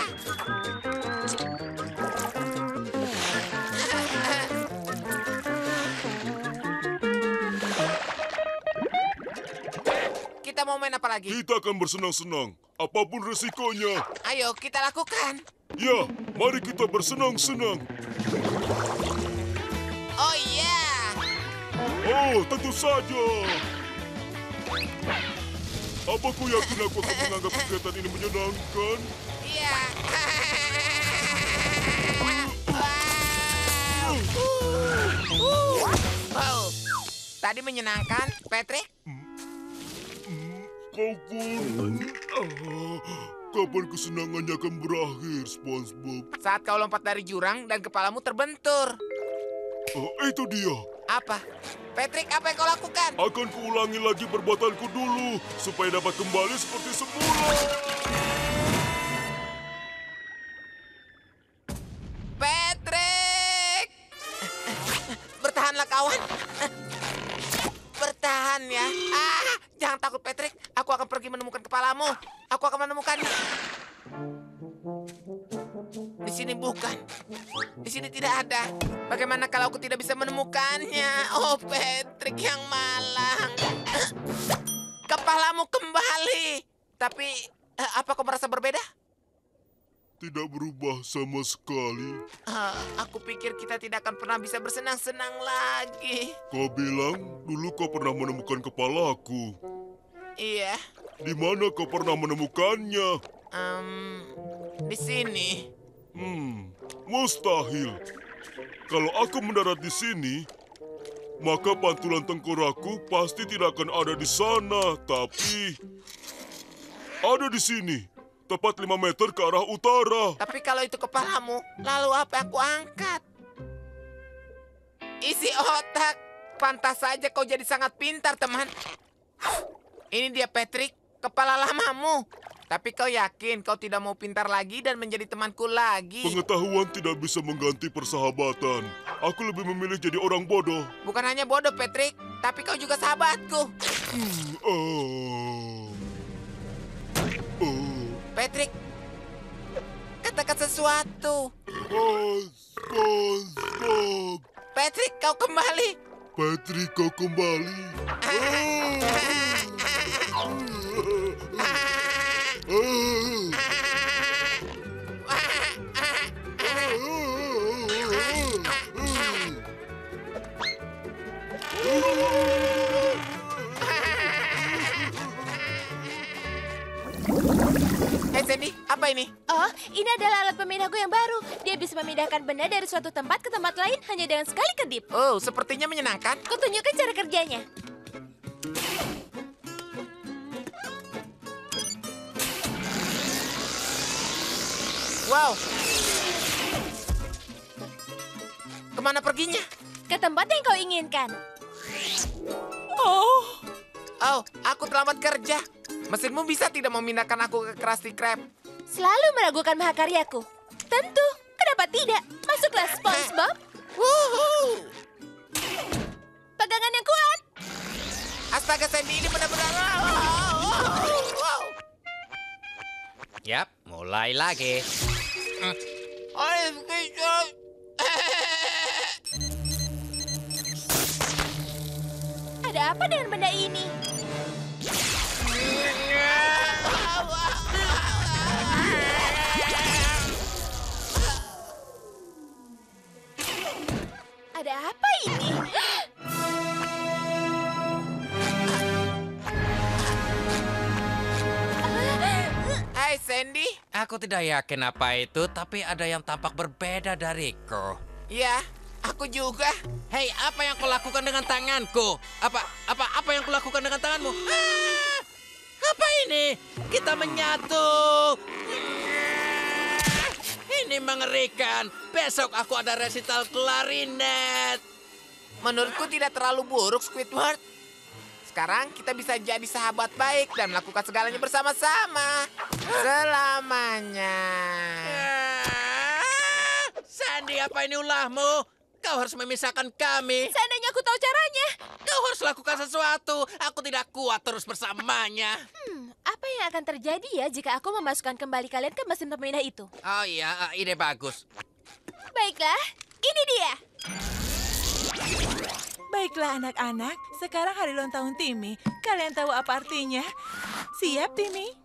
Kita mau main apa lagi? Kita akan bersenang-senang, apapun resikonya. Ayo, kita lakukan. Ya, mari kita bersenang-senang. Oh iya. Oh, tentu saja. Apa kau yakin aku akan menganggap kegiatan ini menyenangkan? Iya. Wow. Tadi menyenangkan, Patrick? Kau pun. Kapan kesenangannya akan berakhir, SpongeBob? Saat kau lompat dari jurang dan kepalamu terbentur. Itu dia. Apa? Patrick, apa yang kau lakukan? Akan kuulangi lagi perbuatanku dulu, supaya dapat kembali seperti semula. Patrick! Bertahanlah, kawan. Bertahan ya. Jangan takut, Patrick. Aku akan pergi menemukan kepalamu. Aku akan menemukannya. Di sini bukan. Di sini tidak ada. Bagaimana kalau aku tidak bisa menemukannya? Oh, Patrick yang malang. Kepalamu kembali. Tapi, apa kau merasa berbeda? Tidak berubah sama sekali. Aku pikir kita tidak akan pernah bisa bersenang-senang lagi. Kau bilang dulu kau pernah menemukan kepalaku. Iya. Di mana kau pernah menemukannya? Di sini. Mustahil. Kalau aku mendarat di sini, maka pantulan tengkorakku pasti tidak akan ada di sana. Tapi ada di sini, tepat 5 meter ke arah utara. Tapi kalau itu kepalamu, lalu apa yang aku angkat? Isi otak. Pantas saja kau jadi sangat pintar, teman. Ini dia, Patrick, kepala lamamu. Tapi kau yakin kau tidak mau pintar lagi dan menjadi temanku lagi? Pengetahuan tidak bisa mengganti persahabatan. Aku lebih memilih jadi orang bodoh. Bukan hanya bodoh, Patrick, tapi kau juga sahabatku. Patrick, katakan sesuatu. SpongeBob. Patrick, kau kembali. Patrick, kau kembali. Hei Sandy, apa ini? Oh, ini adalah alat pemindahku yang baru. Dia bisa memindahkan benda dari suatu tempat ke tempat lain hanya dengan sekali kedip. Oh, sepertinya menyenangkan. Kutunjukkan cara kerjanya. Wow. Kemana perginya? Ke tempat yang kau inginkan. Oh, aku terlambat kerja. Mesinmu bisa tidak memindahkan aku ke Krusty Krab? Selalu meragukan mahakaryaku. Tentu, kenapa tidak? Masuklah, SpongeBob. Wuhu. Pegangan yang kuat. Astaga, Sandy, ini benar-benar... Wow. Yap, mulai lagi. Ada apa dengan benda ini? Sandy? Aku tidak yakin apa itu, tapi ada yang tampak berbeda dariku. Ya, aku juga. Hei, apa yang kau lakukan dengan tanganku? Apa yang kau lakukan dengan tanganmu? Ah, apa ini? Kita menyatu. Ini mengerikan. Besok aku ada resital klarinet. Menurutku tidak terlalu buruk, Squidward. Sekarang kita bisa jadi sahabat baik dan melakukan segalanya bersama-sama. Selamanya. Sandy, apa ini ulahmu? Kau harus memisahkan kami. Seandainya aku tahu caranya. Kau harus lakukan sesuatu. Aku tidak kuat terus bersamanya. Apa yang akan terjadi ya jika aku memasukkan kembali kalian ke mesin pemindah itu? Oh iya, ide bagus. Baiklah, ini dia. Baiklah anak-anak, sekarang hari ulang tahun Timmy. Kalian tahu apa artinya? Siap, Timmy?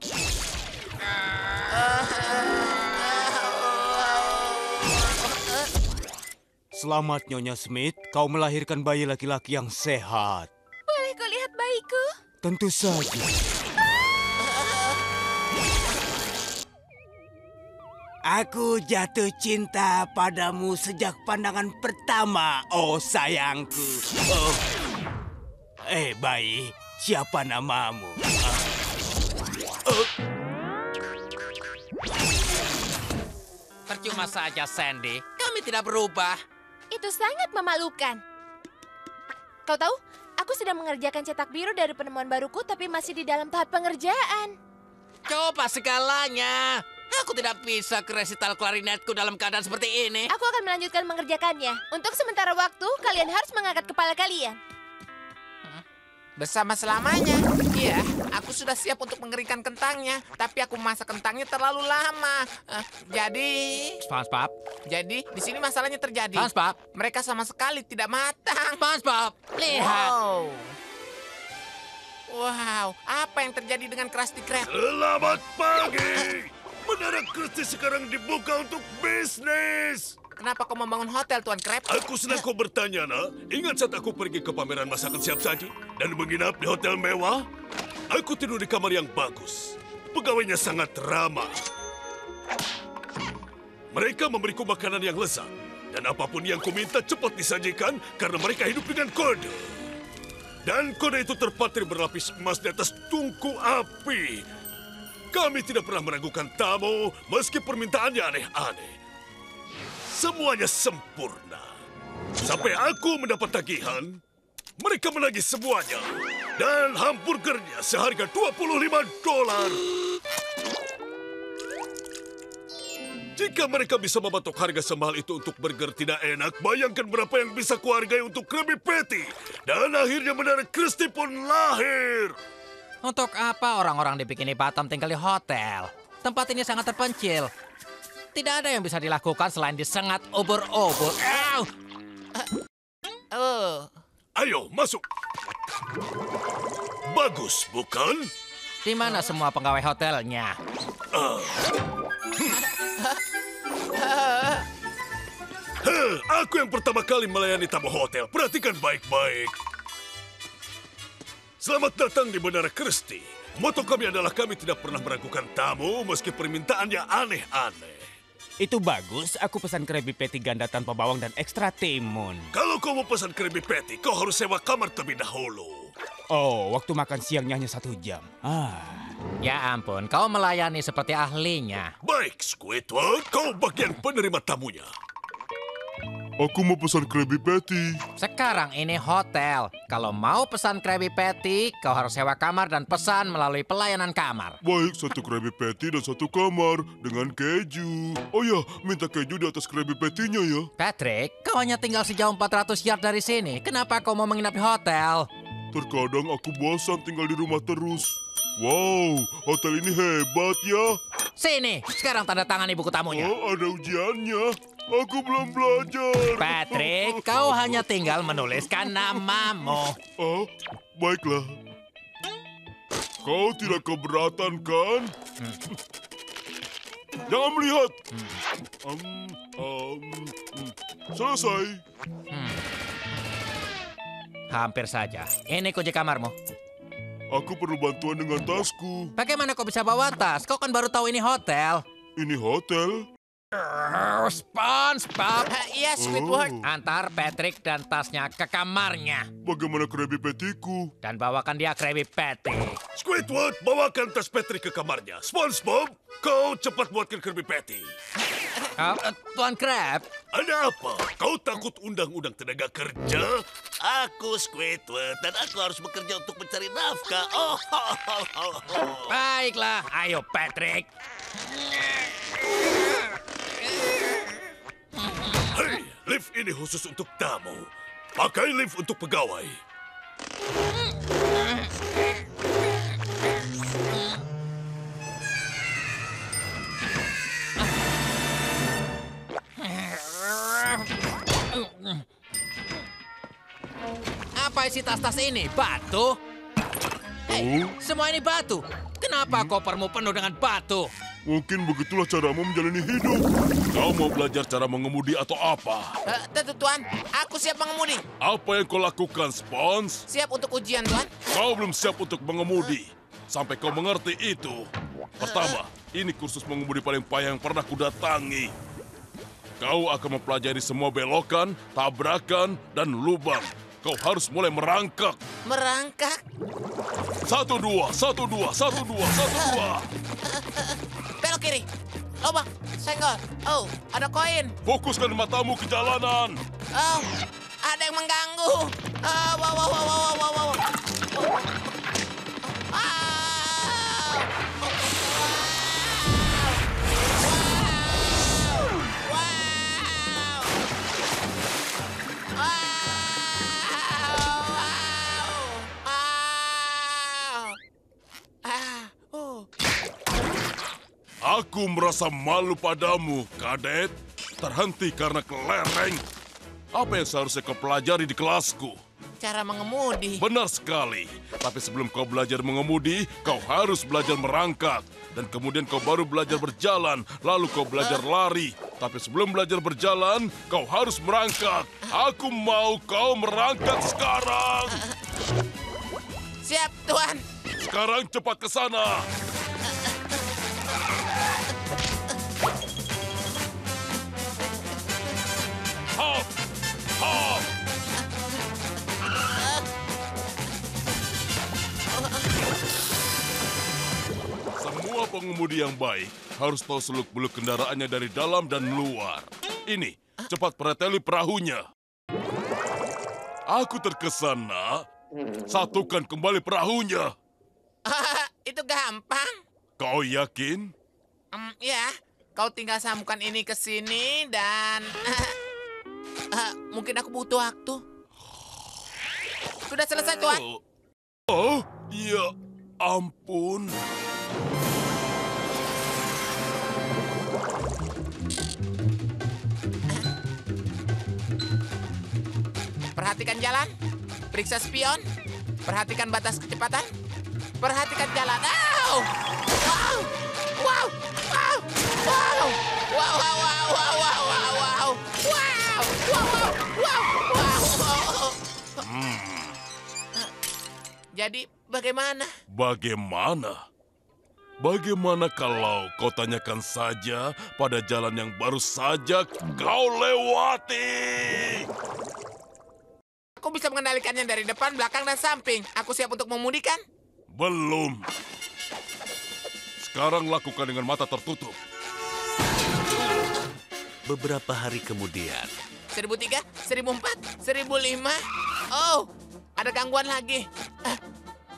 Selamat Nyonya Smith, kau melahirkan bayi laki-laki yang sehat. Boleh kau lihat bayiku? Tentu saja. Aku jatuh cinta padamu sejak pandangan pertama, oh sayangku. Oh. Bayi, siapa namamu? Percuma saja, Sandy. Kami tidak berubah. Itu sangat memalukan. Kau tahu, aku sedang mengerjakan cetak biru dari penemuan baruku tapi masih di dalam tahap pengerjaan. Coba segalanya. Aku tidak bisa ke resital klarinetku dalam keadaan seperti ini. Aku akan melanjutkan mengerjakannya. Untuk sementara waktu, kalian harus mengangkat kepala kalian. Bersama selamanya. Iya, aku sudah siap untuk mengeringkan kentangnya. Tapi aku memasak kentangnya terlalu lama. SpongeBob. Jadi, di sini masalahnya terjadi. SpongeBob. Mereka sama sekali tidak matang. SpongeBob, lihat. Wow, apa yang terjadi dengan Krusty Krab? Selamat pagi. Menara Krusty sekarang dibuka untuk bisnis. Kenapa kau membangun hotel, Tuan Krab? Aku senang kau bertanya, nak. Ingat saat aku pergi ke pameran masakan siap saji dan menginap di hotel mewah? Aku tidur di kamar yang bagus. Pegawainya sangat ramah. Mereka memberiku makanan yang lezat. Dan apapun yang kuminta cepat disajikan karena mereka hidup dengan kode. Dan kode itu terpatri berlapis emas di atas tungku api. Kami tidak pernah meragukan tamu meski permintaannya aneh-aneh. Semuanya sempurna. Sampai aku mendapat tagihan, mereka menagih semuanya. Dan hamburgernya seharga $25. Jika mereka bisa mematok harga semahal itu untuk burger tidak enak, bayangkan berapa yang bisa kuhargai untuk Krabby Patty. Dan akhirnya menara Krusty pun lahir. Untuk apa orang-orang di Bikini Bottom tinggal di hotel? Tempat ini sangat terpencil. Tidak ada yang bisa dilakukan selain disengat obor-obor. Ayo, masuk. Bagus, bukan? Di mana semua pegawai hotelnya? Aku yang pertama kali melayani tamu hotel. Perhatikan baik-baik. Selamat datang di Menara Krusty. Moto kami adalah kami tidak pernah meragukan tamu meski permintaannya aneh-aneh. Itu bagus, aku pesan Krabby Patty ganda tanpa bawang dan ekstra timun. Kalau kau mau pesan Krabby Patty, kau harus sewa kamar terlebih dahulu. Oh, waktu makan siangnya hanya 1 jam. Ya ampun, kau melayani seperti ahlinya. Baik, Squidward, kau bagian penerima tamunya. Aku mau pesan Krabby Patty. Sekarang ini hotel. Kalau mau pesan Krabby Patty, kau harus sewa kamar dan pesan melalui pelayanan kamar. Baik, 1 Krabby Patty dan 1 kamar dengan keju. Oh ya, minta keju di atas Krabby Patty-nya ya. Patrick, kau hanya tinggal sejauh 400 yard dari sini. Kenapa kau mau menginap di hotel? Terkadang aku bosan tinggal di rumah terus. Wow, hotel ini hebat ya. Sini, sekarang tanda tangani buku tamunya. Oh, ada ujiannya. Aku belum belajar. Patrick, kau hanya tinggal menuliskan namamu. Oh, baiklah. Kau tidak keberatan, kan? Jangan melihat. Selesai. Hampir saja. Ini kunci kamarmu. Aku perlu bantuan dengan tasku. Bagaimana kau bisa bawa tas? Kau kan baru tahu ini hotel. Ini hotel. SpongeBob, Iya, Squidward. antar Patrick dan tasnya ke kamarnya. Bagaimana Krabby Patty-ku? Dan bawakan dia Krabby Patty. Squidward, bawakan tas Patrick ke kamarnya. SpongeBob, kau cepat buatkan Krabby Patty. Tuan Crab, Ada apa? Kau takut undang-undang tenaga kerja? Aku Squidward dan aku harus bekerja untuk mencari nafkah. baiklah. Ayo Patrick. Hei, lift ini khusus untuk tamu. Pakai lift untuk pegawai. Apa isi tas-tas ini? Batu? Hei, semua ini batu. Kenapa kopermu penuh dengan batu? Mungkin begitulah caramu menjalani hidup. Kau mau belajar cara mengemudi atau apa? Tentu, Tuan. Aku siap mengemudi. Apa yang kau lakukan, Spons? Siap untuk ujian, Tuan. Kau belum siap untuk mengemudi. Sampai kau mengerti itu. Pertama, ini kursus mengemudi paling payah yang pernah kudatangi. Kau akan mempelajari semua belokan, tabrakan, dan lubang. Kau harus mulai merangkak. Merangkak. 1, 2, 1, 2, 1, 2, 1, 2. Belok kiri. Lubang. Senggol. Oh, ada koin. Fokuskan matamu ke jalanan. Oh, ada yang mengganggu. Oh, wow, wow, wow, wow, wow, wow. Aku merasa malu padamu, kadet. Terhenti karena kelereng. Apa yang seharusnya kau pelajari di kelasku? Cara mengemudi. Benar sekali. Tapi sebelum kau belajar mengemudi, kau harus belajar merangkak. Dan kemudian kau baru belajar berjalan, lalu kau belajar lari. Tapi sebelum belajar berjalan, kau harus merangkak. Aku mau kau merangkak sekarang. Siap, Tuan. Sekarang cepat ke sana. Hop! Hop! Semua pengemudi yang baik harus tahu seluk-beluk kendaraannya dari dalam dan luar. Ini, cepat preteli perahunya. Aku terkesan, nak. Satukan kembali perahunya. Itu gampang. Kau yakin? Ya, kau tinggal sambungkan ini ke sini dan... mungkin aku butuh waktu. Sudah selesai, Tuan. Oh, ya ampun. Perhatikan jalan, periksa spion, perhatikan batas kecepatan, perhatikan jalan. Wow! Wow! Wow! Wow! Wow! Wow! Wow! Wow! Wow! Wow! Wow! Wow! Wow! Wow! Wow! Jadi bagaimana? Bagaimana? Bagaimana kalau kau tanyakan saja pada jalan yang baru saja kau lewati? Aku bisa mengendalikannya dari depan, belakang, dan samping. Aku siap untuk memudikan? Belum. Sekarang lakukan dengan mata tertutup. Beberapa hari kemudian, 1003, 1004, 1005. Oh, ada gangguan lagi.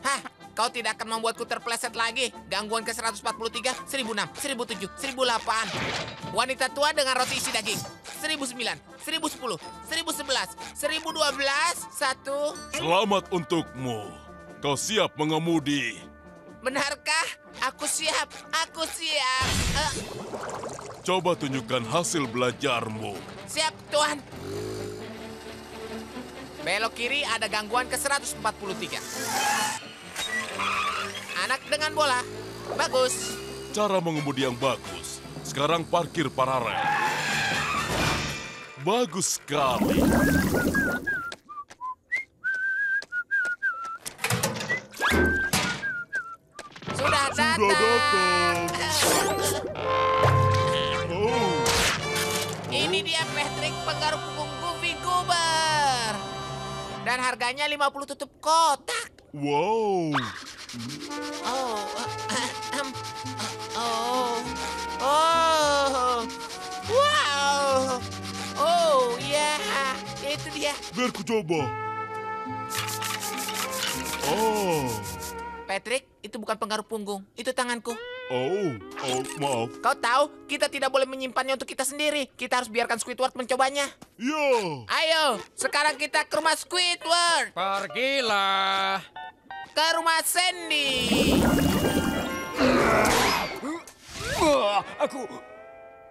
Hah, kau tidak akan membuatku terpeleset lagi. Gangguan ke 143, 1006, 1007, 1008. Wanita tua dengan roti isi daging. 1009, 1010, 1011, 1012, 1. Selamat untukmu. Kau siap mengemudi. Benarkah? Aku siap. Aku siap. Coba tunjukkan hasil belajarmu. Siap, Tuan. Belok kiri ada gangguan ke 143. Anak dengan bola. Bagus. Cara mengemudi yang bagus. Sekarang parkir paralel. Bagus sekali. Sudah datang. Oh, Ini dia Patrick penggaruk punggung Goofy Goober. Dan harganya 50 tutup kotak. wow. Oh, oh, wow, oh ya, itu dia. Biar ku coba. Oh, Patrick, itu bukan penggaruk punggung, itu tanganku. oh, maaf. Kau tahu, kita tidak boleh menyimpannya untuk kita sendiri. Kita harus biarkan Squidward mencobanya. Ya, Ayo, sekarang kita ke rumah Squidward, Pergilah. ke rumah Sandy.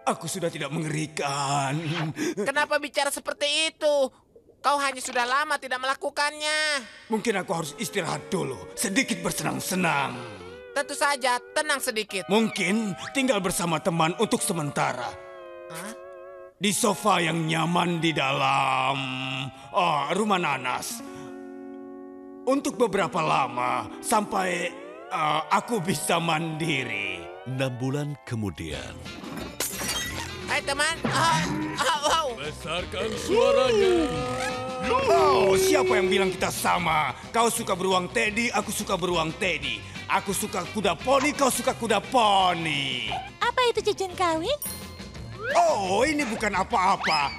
Aku sudah tidak mengerikan. Kenapa bicara seperti itu? Kau hanya sudah lama tidak melakukannya. Mungkin aku harus istirahat dulu, sedikit bersenang-senang. Tentu saja, tenang sedikit. Mungkin tinggal bersama teman untuk sementara. Hah? Di sofa yang nyaman di dalam rumah nanas. Untuk beberapa lama, sampai aku bisa mandiri. 6 bulan kemudian. Hai teman. Besarkan suaranya. Oh, siapa yang bilang kita sama? Kau suka beruang Teddy, aku suka beruang Teddy. Aku suka kuda poni, kau suka kuda poni. Apa itu cincin kawin? Oh, ini bukan apa-apa.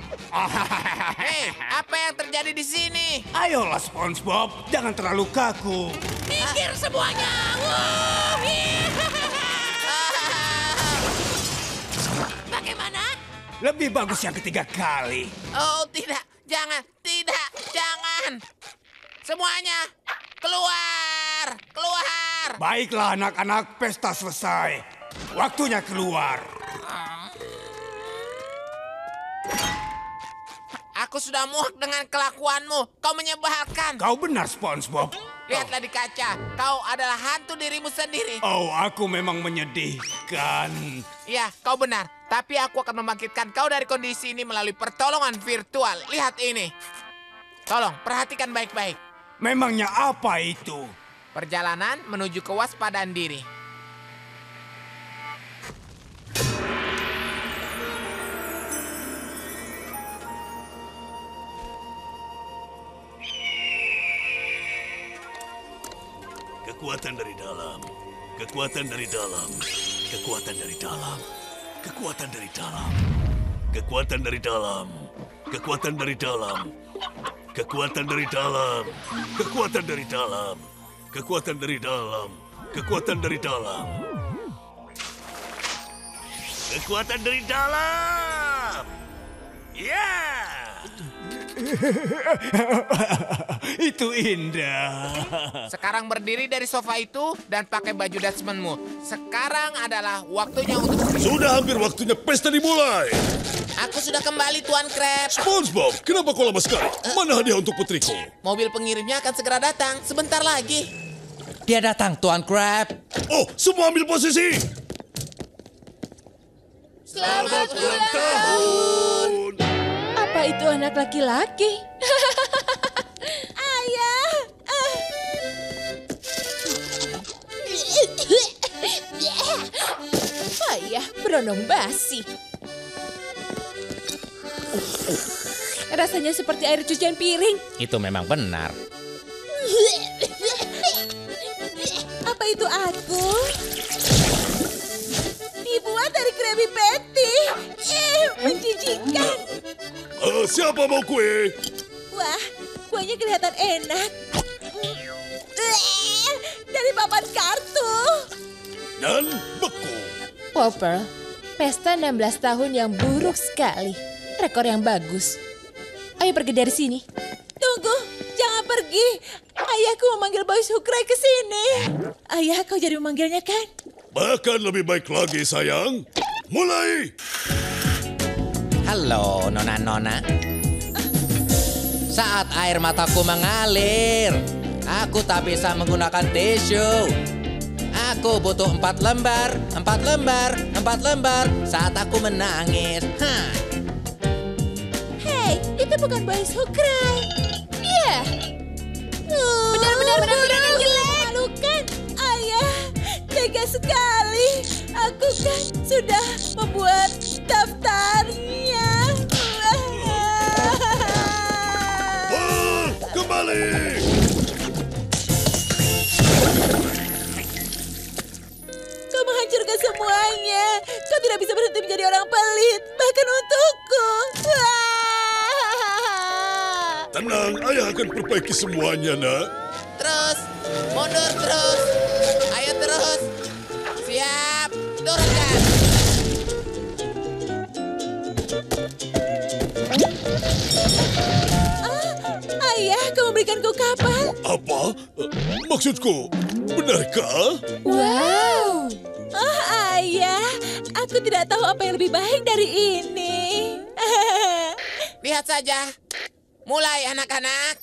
Hei, apa yang terjadi di sini? Ayolah SpongeBob, jangan terlalu kaku. Minggir semuanya. Bagaimana? Lebih bagus yang ketiga kali. Oh, tidak. Jangan. Tidak. Jangan. Semuanya. Keluar. Keluar. Baiklah anak-anak, pesta selesai. Waktunya keluar. Aku sudah muak dengan kelakuanmu. Kau menyebalkan. Kau benar SpongeBob. Lihatlah di kaca. Kau adalah hantu dirimu sendiri. Oh, aku memang menyedihkan. Ya, kau benar. Tapi aku akan membangkitkan kau dari kondisi ini melalui pertolongan virtual. Lihat ini. Tolong, perhatikan baik-baik. Memangnya apa itu? Perjalanan menuju kewaspadaan diri. Kekuatan dari dalam. Kekuatan dari dalam. Kekuatan dari dalam. Kekuatan dari dalam. Kekuatan dari dalam. Kekuatan dari dalam. Kekuatan dari dalam. Kekuatan dari dalam. Kekuatan dari dalam. Kekuatan dari dalam. Kekuatan dari dalam. Ya. Itu indah. Sekarang berdiri dari sofa itu dan pakai baju Dutchmanmu. Sekarang adalah waktunya untuk... Sudah hampir waktunya pesta dimulai. Aku sudah kembali, Tuan Krabs. SpongeBob, kenapa kau lama sekali? Mana hadiah untuk putriku? Mobil pengirimnya akan segera datang. Sebentar lagi. Dia datang, Tuan Crab. Oh, semua ambil posisi. Selamat ulang tahun. Apa itu anak laki-laki? Ayah. Ayah, berondong basi. Rasanya seperti air cucian piring. Itu memang benar. Apa itu aku? Dibuat dari Krabby Patty. Menjijikan. Siapa mau kue? Wah, kuenya kelihatan enak. Dari papan kartu. Dan beku. Popper, pesta 16 tahun yang buruk sekali. Rekor yang bagus. Ayo pergi dari sini. Tunggu, jangan pergi. Ayahku memanggil Boys Who Cry ke sini. Ayah, kau jadi memanggilnya kan? Bahkan lebih baik lagi, sayang. Mulai. Halo, Nona-Nona. Saat air mataku mengalir, aku tak bisa menggunakan tisu. Aku butuh 4 lembar, 4 lembar, 4 lembar saat aku menangis. Hei, itu bukan Boys Who Cry. Iya. Benar-benar yang jelek. Malukan. Ayah, tega sekali. Aku kan sudah membuat daftarnya. Kembali! Kau menghancurkan semuanya. Kau tidak bisa berhenti menjadi orang pelit, bahkan untukku. Tenang, ayah akan perbaiki semuanya, nak. Terus, mundur terus. Ayo terus. Siap, turunkan. Ayah, kau memberikanku kapal. Apa? Maksudku, benarkah? Wow. Oh, ayah, aku tidak tahu apa yang lebih baik dari ini. Lihat saja. Mulai anak-anak.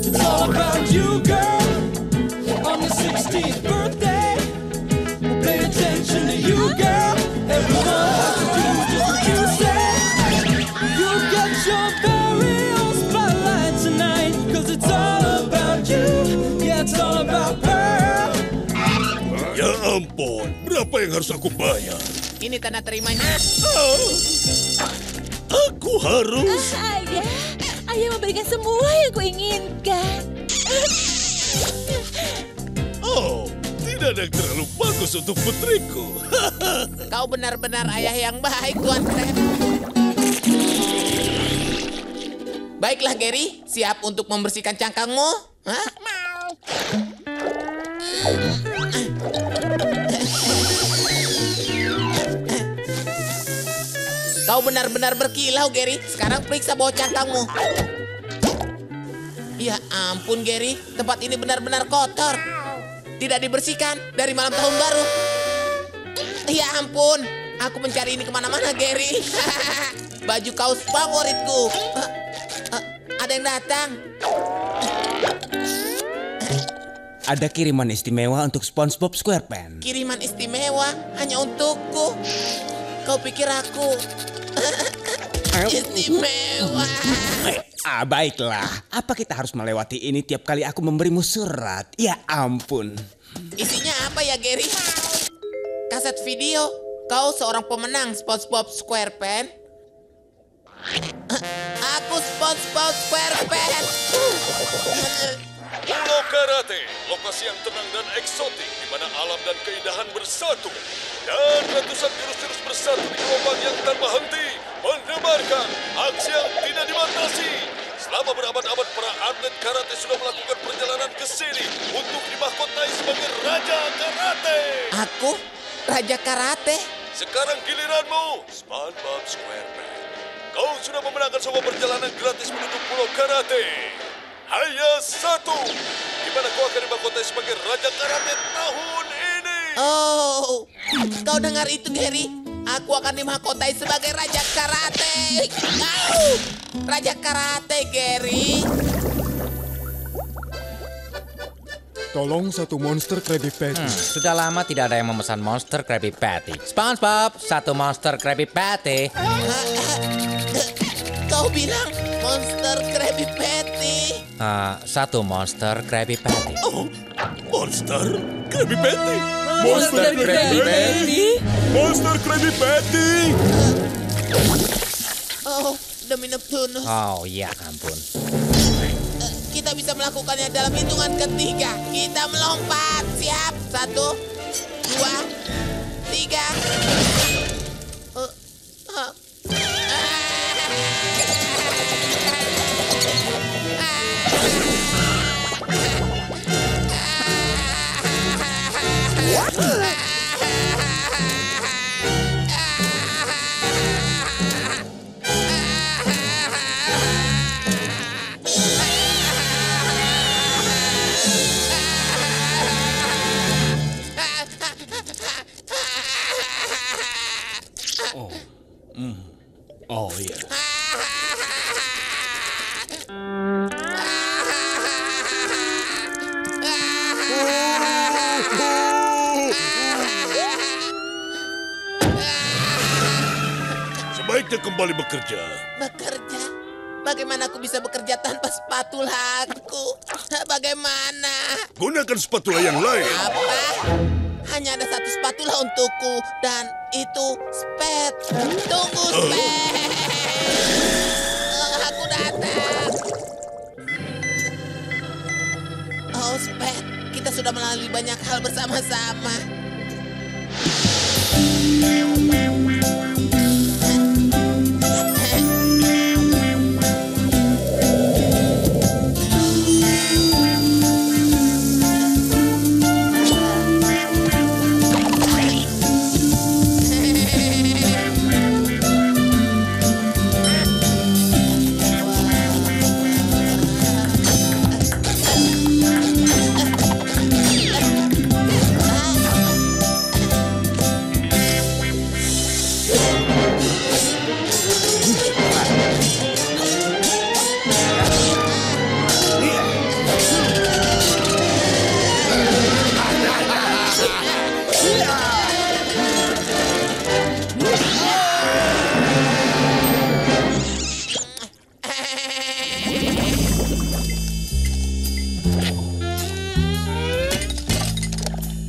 It's all about you, girl. On your 16th birthday, we'll pay attention to you, girl. Everyone has to do just what you say. You'll get your very own spotlight tonight, 'cause it's all about you. Yeah, it's all about her. Ya ampun, berapa yang harus aku bayar? Ini tanda terimanya. Aku harus... Ayah memberikan semua yang kuinginkan. Oh, tidak ada yang terlalu bagus untuk putriku. Kau benar-benar ayah yang baik, Tuan Crab. Baiklah, Gary. Siap untuk membersihkan cangkangmu? Hah? Kau benar-benar berkilau, Gary. Sekarang periksa bawah cangkangmu. Ya ampun, Gary. Tempat ini benar-benar kotor. Tidak dibersihkan dari malam tahun baru. Ya ampun. Aku mencari ini kemana-mana, Gary. Baju kaos favoritku. Ada yang datang. Ada kiriman istimewa untuk SpongeBob SquarePants. Kiriman istimewa hanya untukku. Kau pikir aku istimewa? Baiklah. Apa kita harus melewati ini tiap kali aku memberimu surat? Ya ampun. Isinya apa ya, Gary? Kaset video. Kau seorang pemenang SpongeBob SquarePants. Aku SpongeBob SquarePants. Pulau Karate, lokasi yang tenang dan eksotik di mana alam dan keindahan bersatu. Dan ratusan jurus-jurus bersatu di gelombang yang tanpa henti mendebarkan aksi yang tidak dibatasi. Selama berabad-abad para atlet karate sudah melakukan perjalanan ke sini untuk dimahkotai sebagai Raja Karate. Aku? Raja Karate? Sekarang giliranmu, SpongeBob SquarePants. Kau sudah memenangkan sebuah perjalanan gratis menuju Pulau Karate. Hanya satu, di mana kau akan dimahkotai sebagai Raja Karate tahun ini. Oh, kau dengar itu, Gary? Aku akan dimahkotai sebagai Raja Karate. Raja Karate, Gary. Tolong satu monster Krabby Patty. Sudah lama tidak ada yang memesan monster Krabby Patty. SpongeBob, satu monster Krabby Patty. Kau bilang monster Krabby Patty. Satu monster Krabby Patty. Oh, monster Krabby Patty. Monster Krabby Patty. Monster Krabby Patty. Oh, demi Neptunus. Oh, ya ampun. Kita bisa melakukannya dalam hitungan ketiga. Kita melompat. Siap? 1, 2, 3. Oh iya. Sebaiknya kembali bekerja. Bekerja? Bagaimana aku bisa bekerja tanpa spatulaku? Bagaimana? Gunakan spatula yang lain. Apa? Hanya ada satu spatula untukku, dan itu Spet. Tunggu, Spet. Aku datang. Oh, Spet, kita sudah melalui banyak hal bersama-sama.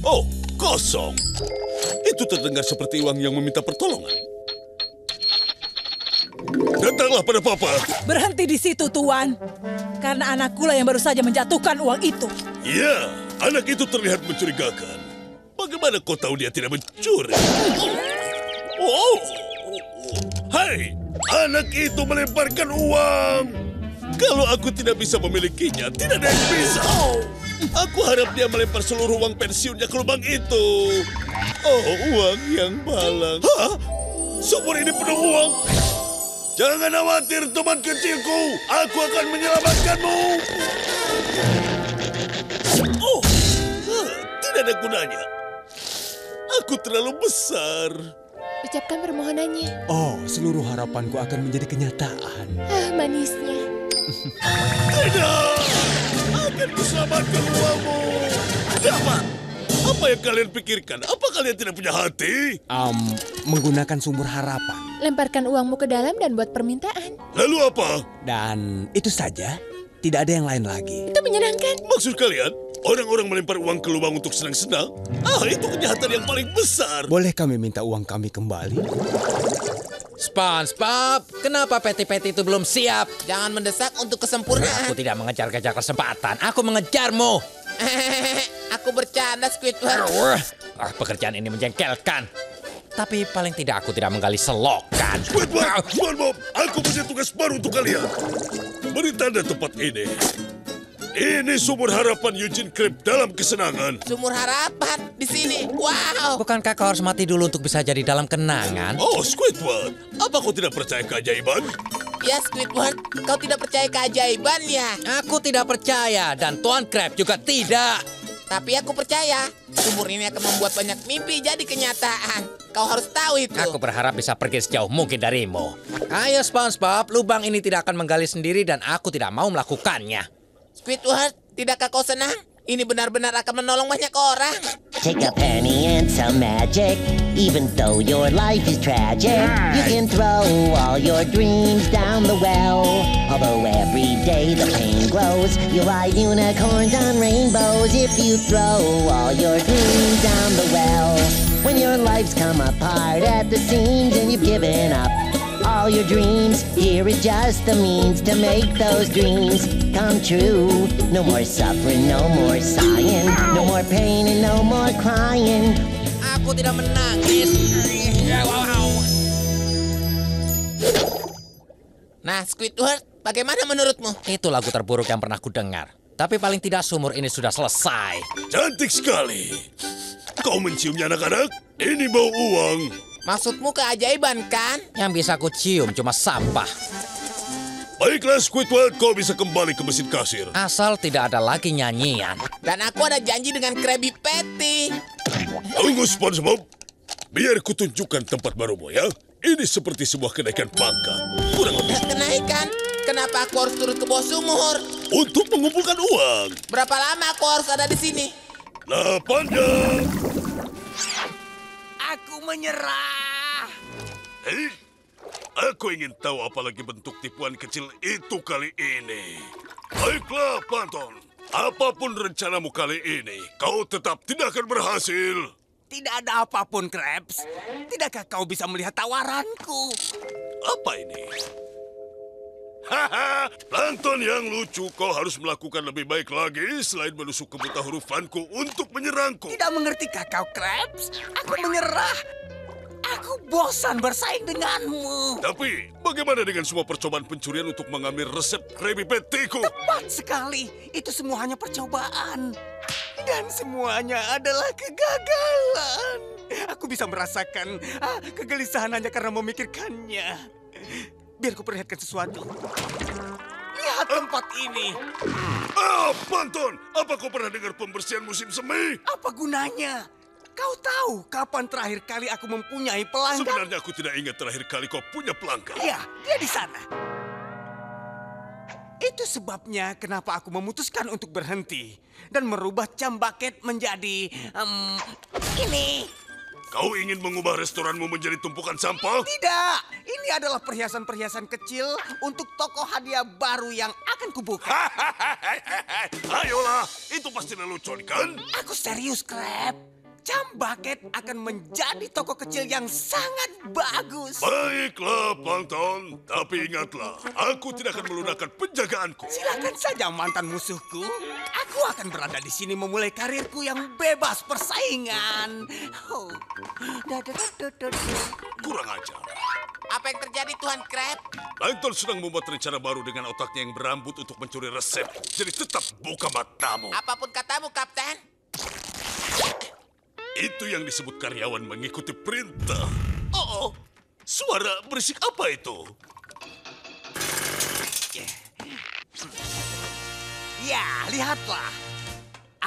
Oh, kosong. Itu terdengar seperti uang yang meminta pertolongan. Datanglah pada Papa. Berhenti di situ, Tuan. Karena anakku lah yang baru saja menjatuhkan uang itu. Ya, anak itu terlihat mencurigakan. Bagaimana kau tahu dia tidak mencuri? Oh, hai, anak itu melemparkan uang. Kalau aku tidak bisa memilikinya, tidak ada yang bisa. Aku harap dia melempar seluruh uang pensiunnya ke lubang itu. Oh, uang yang balang. Hah? Sumur ini penuh uang. Jangan khawatir, teman kecilku. Aku akan menyelamatkanmu. Oh, tidak ada gunanya. Aku terlalu besar. Ucapkan permohonannya. Oh, seluruh harapanku akan menjadi kenyataan. Ah, manisnya. Tidak! Akan kuselamatkan uangmu. Dapat! Apa yang kalian pikirkan? Apa kalian tidak punya hati? Menggunakan sumur harapan. Lemparkan uangmu ke dalam dan buat permintaan. Lalu apa? Dan itu saja. Tidak ada yang lain lagi. Itu menyenangkan. Maksud kalian, orang-orang melempar uang ke lubang untuk senang-senang? Ah, itu kejahatan yang paling besar. Boleh kami minta uang kami kembali? SpongeBob, kenapa peti-peti itu belum siap? Jangan mendesak untuk kesempurnaan. Aku tidak mengejar-kejar kesempatan. Aku mengejarmu. Aku bercanda, Squidward. Pekerjaan ini menjengkelkan. Tapi paling tidak aku tidak menggali selokan. Squidward, SpongeBob, aku punya tugas baru untuk kalian. Beri tanda tempat ini. Ini sumur harapan Eugene Krabs dalam kesenangan. Sumur harapan di sini. Wow. Bukankah kau harus mati dulu untuk bisa jadi dalam kenangan? Oh, Squidward, apa kau tidak percaya keajaiban? Ya, Squidward, kau tidak percaya keajaiban ya? Aku tidak percaya dan Tuan Krabs juga tidak. Tapi aku percaya, sumur ini akan membuat banyak mimpi jadi kenyataan. Kau harus tahu itu. Aku berharap bisa pergi sejauh mungkin darimu. Ayo SpongeBob, lubang ini tidak akan menggali sendiri dan aku tidak mau melakukannya. Squidward, tidakkah kau senang? Ini benar-benar akan menolong banyak orang. Take a penny and some magic. Even though your life is tragic, you can throw all your dreams down the well. Although every day the pain grows, you ride unicorns on rainbows. If you throw all your dreams down the well, when your lives come apart at the seams and you've given up all your dreams, here is just the means to make those dreams come true. No more suffering, no more sighing, no more pain and no more crying. Aku tidak menangis. Nah, Squidward, bagaimana menurutmu? Itu lagu terburuk yang pernah kudengar. Tapi paling tidak sumur ini sudah selesai. Cantik sekali. Kau menciumnya anak-anak? Ini bau uang. Maksudmu keajaiban, kan? Yang bisa ku cium cuma sampah. Baiklah, Squidward, kau bisa kembali ke mesin kasir. Asal tidak ada lagi nyanyian. Dan aku ada janji dengan Krabby Patty. Tunggu, SpongeBob. Biar kutunjukkan tempat barumu, ya. Ini seperti sebuah kenaikan pangkat. Kurang lebih. Kenaikan? Kenapa aku harus turun ke bawah sumur? Untuk mengumpulkan uang. Berapa lama aku harus ada di sini? 8 jam. Aku menyerah. Hei, Aku ingin tahu apalagi bentuk tipuan kecil itu kali ini. Baiklah, Plankton. Apapun rencanamu kali ini, kau tetap tidak akan berhasil. Tidak ada apapun, Krabs. Tidakkah kau bisa melihat tawaranku? Apa ini? Haha, Plankton yang lucu, kau harus melakukan lebih baik lagi selain menusuk ke buta hurufanku untuk menyerangku. Tidak mengertikah kau, Krabs? Aku menyerah. Aku bosan bersaing denganmu. Tapi, bagaimana dengan semua percobaan pencurian untuk mengambil resep Krabby Patty-ku? Tepat sekali. Itu semua hanya percobaan. Dan semuanya adalah kegagalan. Aku bisa merasakan kegelisahan hanya karena memikirkannya. Biar ku perlihatkan sesuatu. Lihat tempat ini. Plankton, apa kau pernah dengar pembersihan musim semi? Apa gunanya? Kau tahu kapan terakhir kali aku mempunyai pelanggan? Sebenarnya aku tidak ingat terakhir kali kau punya pelanggan. Iya, dia di sana. Itu sebabnya kenapa aku memutuskan untuk berhenti dan merubah jam bucket menjadi ini. Kau ingin mengubah restoranmu menjadi tumpukan sampah? Tidak, ini adalah perhiasan-perhiasan kecil untuk toko hadiah baru yang akan kubuka. Ayolah, itu pasti lelucon kan? Aku serius, Crab. Jam bucket akan menjadi toko kecil yang sangat bagus. Baiklah, Plankton. Tapi ingatlah, aku tidak akan melunakkan penjagaanku. Silakan saja mantan musuhku. Aku akan berada di sini memulai karirku yang bebas persaingan. Oh. Kurang ajar. Apa yang terjadi, Tuan Crab? Plankton sedang membuat rencana baru dengan otaknya yang berambut untuk mencuri resep. Jadi tetap buka matamu. Apapun katamu, Kapten. Itu yang disebut karyawan mengikuti perintah. Oh, suara berisik apa itu? Ya, lihatlah.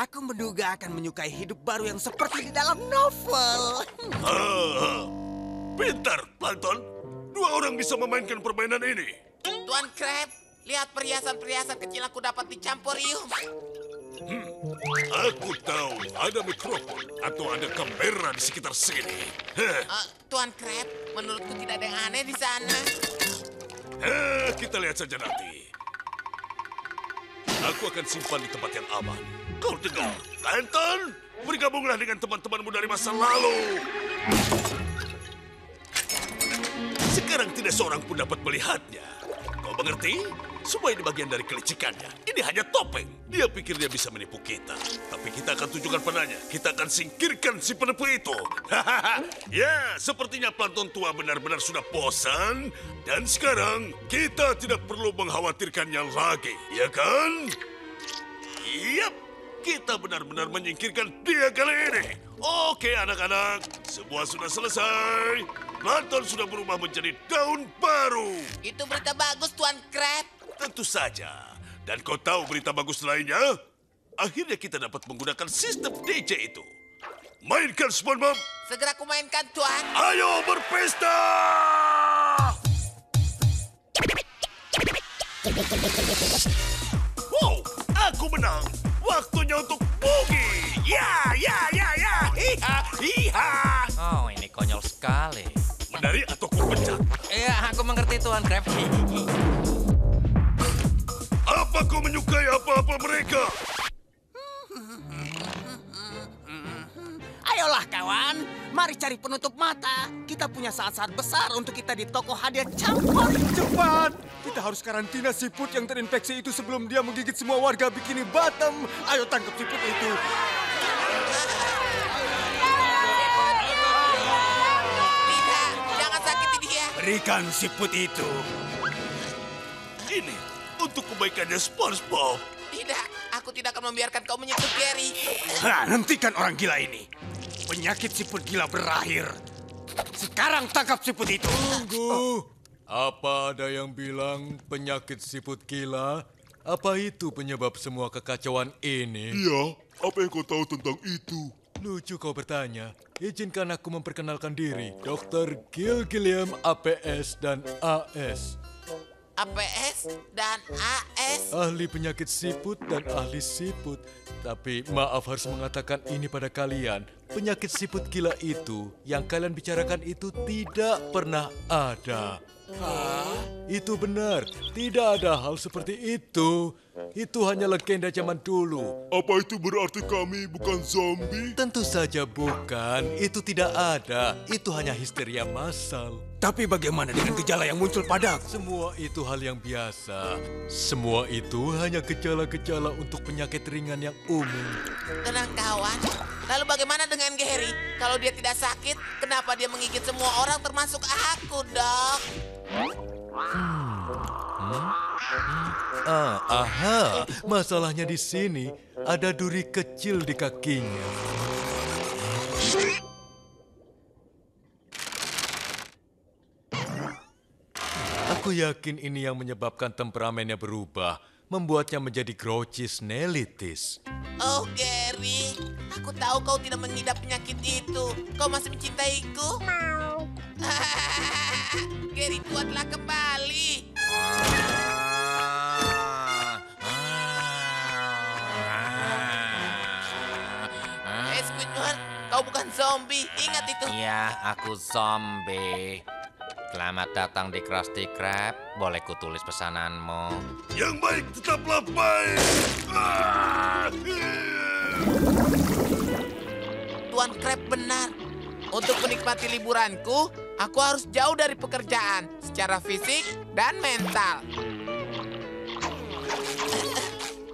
Aku menduga akan menyukai hidup baru yang seperti di dalam novel. Pintar, Plankton. 2 orang bisa memainkan permainan ini. Tuan Crab, lihat perhiasan-perhiasan kecil aku dapat di Camporium. Aku tahu ada mikrofon atau ada kamera di sekitar sini. Tuan Crab, menurutku tidak ada yang aneh di sana. Kita lihat saja nanti. Aku akan simpan di tempat yang aman. Kau dengar, Plankton? Bergabunglah dengan teman-temanmu dari masa lalu. Sekarang tidak seorang pun dapat melihatnya. Kau mengerti? Semua ini bagian dari kelicikannya. Ini hanya topeng. Dia pikir dia bisa menipu kita. Tapi kita akan tunjukkan padanya. Kita akan singkirkan si penipu itu. Ya, sepertinya Plankton tua benar-benar sudah bosan. Dan sekarang kita tidak perlu mengkhawatirkannya lagi. Ya kan? Yap, kita benar-benar menyingkirkan dia kali ini. Oke anak-anak, semua sudah selesai. Plankton sudah berubah menjadi daun baru. Itu berita bagus, Tuan Crab. Tentu saja. Dan kau tahu berita bagus lainnya? Akhirnya kita dapat menggunakan sistem DJ itu. Mainkan, SpongeBob. Segera aku mainkan, Tuan. Ayo berpesta! Wow, aku menang. Waktunya untuk boogie. Ya, ya, ya, ya. Hiha, hiha. Oh, ini konyol sekali. Menari atau ku pecat? Iya, aku mengerti, Tuan Crab. Apa kau menyukai apa-apa mereka? Ayolah kawan, mari cari penutup mata. Kita punya saat-saat besar untuk kita di toko hadiah campur. Cepat! Kita harus karantina siput yang terinfeksi itu sebelum dia menggigit semua warga Bikini Bottom. Ayo tangkap siput itu. Tidak, jangan sakiti dia. Berikan siput itu. Ini untuk kebaikannya SpongeBob. Tidak, aku tidak akan membiarkan kau menyentuh Gary. Hentikan orang gila ini. Penyakit siput gila berakhir. Sekarang tangkap siput itu. Tunggu. Apa ada yang bilang penyakit siput gila? Apa itu penyebab semua kekacauan ini? Iya, apa yang kau tahu tentang itu? Lucu kau bertanya. Izinkan aku memperkenalkan diri. Dr. Gil Gilliam, APS dan AS. APS dan AS. Ahli penyakit siput dan ahli siput. Tapi maaf harus mengatakan ini pada kalian. Penyakit siput gila itu yang kalian bicarakan itu tidak pernah ada. Itu benar. Tidak ada hal seperti itu. Itu hanya legenda zaman dulu. Apa itu berarti kami bukan zombie? Tentu saja bukan. Itu tidak ada. Itu hanya histeria massal. Tapi bagaimana dengan gejala yang muncul padaku? Semua itu hal yang biasa. Semua itu hanya gejala-gejala untuk penyakit ringan yang umum. Tenang kawan. Lalu bagaimana dengan Gary? Kalau dia tidak sakit, kenapa dia menggigit semua orang termasuk aku, Dok? Aha, masalahnya di sini ada duri kecil di kakinya. Aku yakin ini yang menyebabkan temperamennya berubah, membuatnya menjadi grouchy snellitis. Oh, Gary, aku tahu kau tidak mengidap penyakit itu. Kau masih mencintaiku? Gary tua telah kembali. Squidward, kau bukan zombie. Ingat itu. Iya, aku zombie. Selamat datang di Krusty Krab. Boleh kutulis pesananmu? Yang baik tetaplah baik. Tuan Krab benar. Untuk menikmati liburanku, aku harus jauh dari pekerjaan secara fisik dan mental.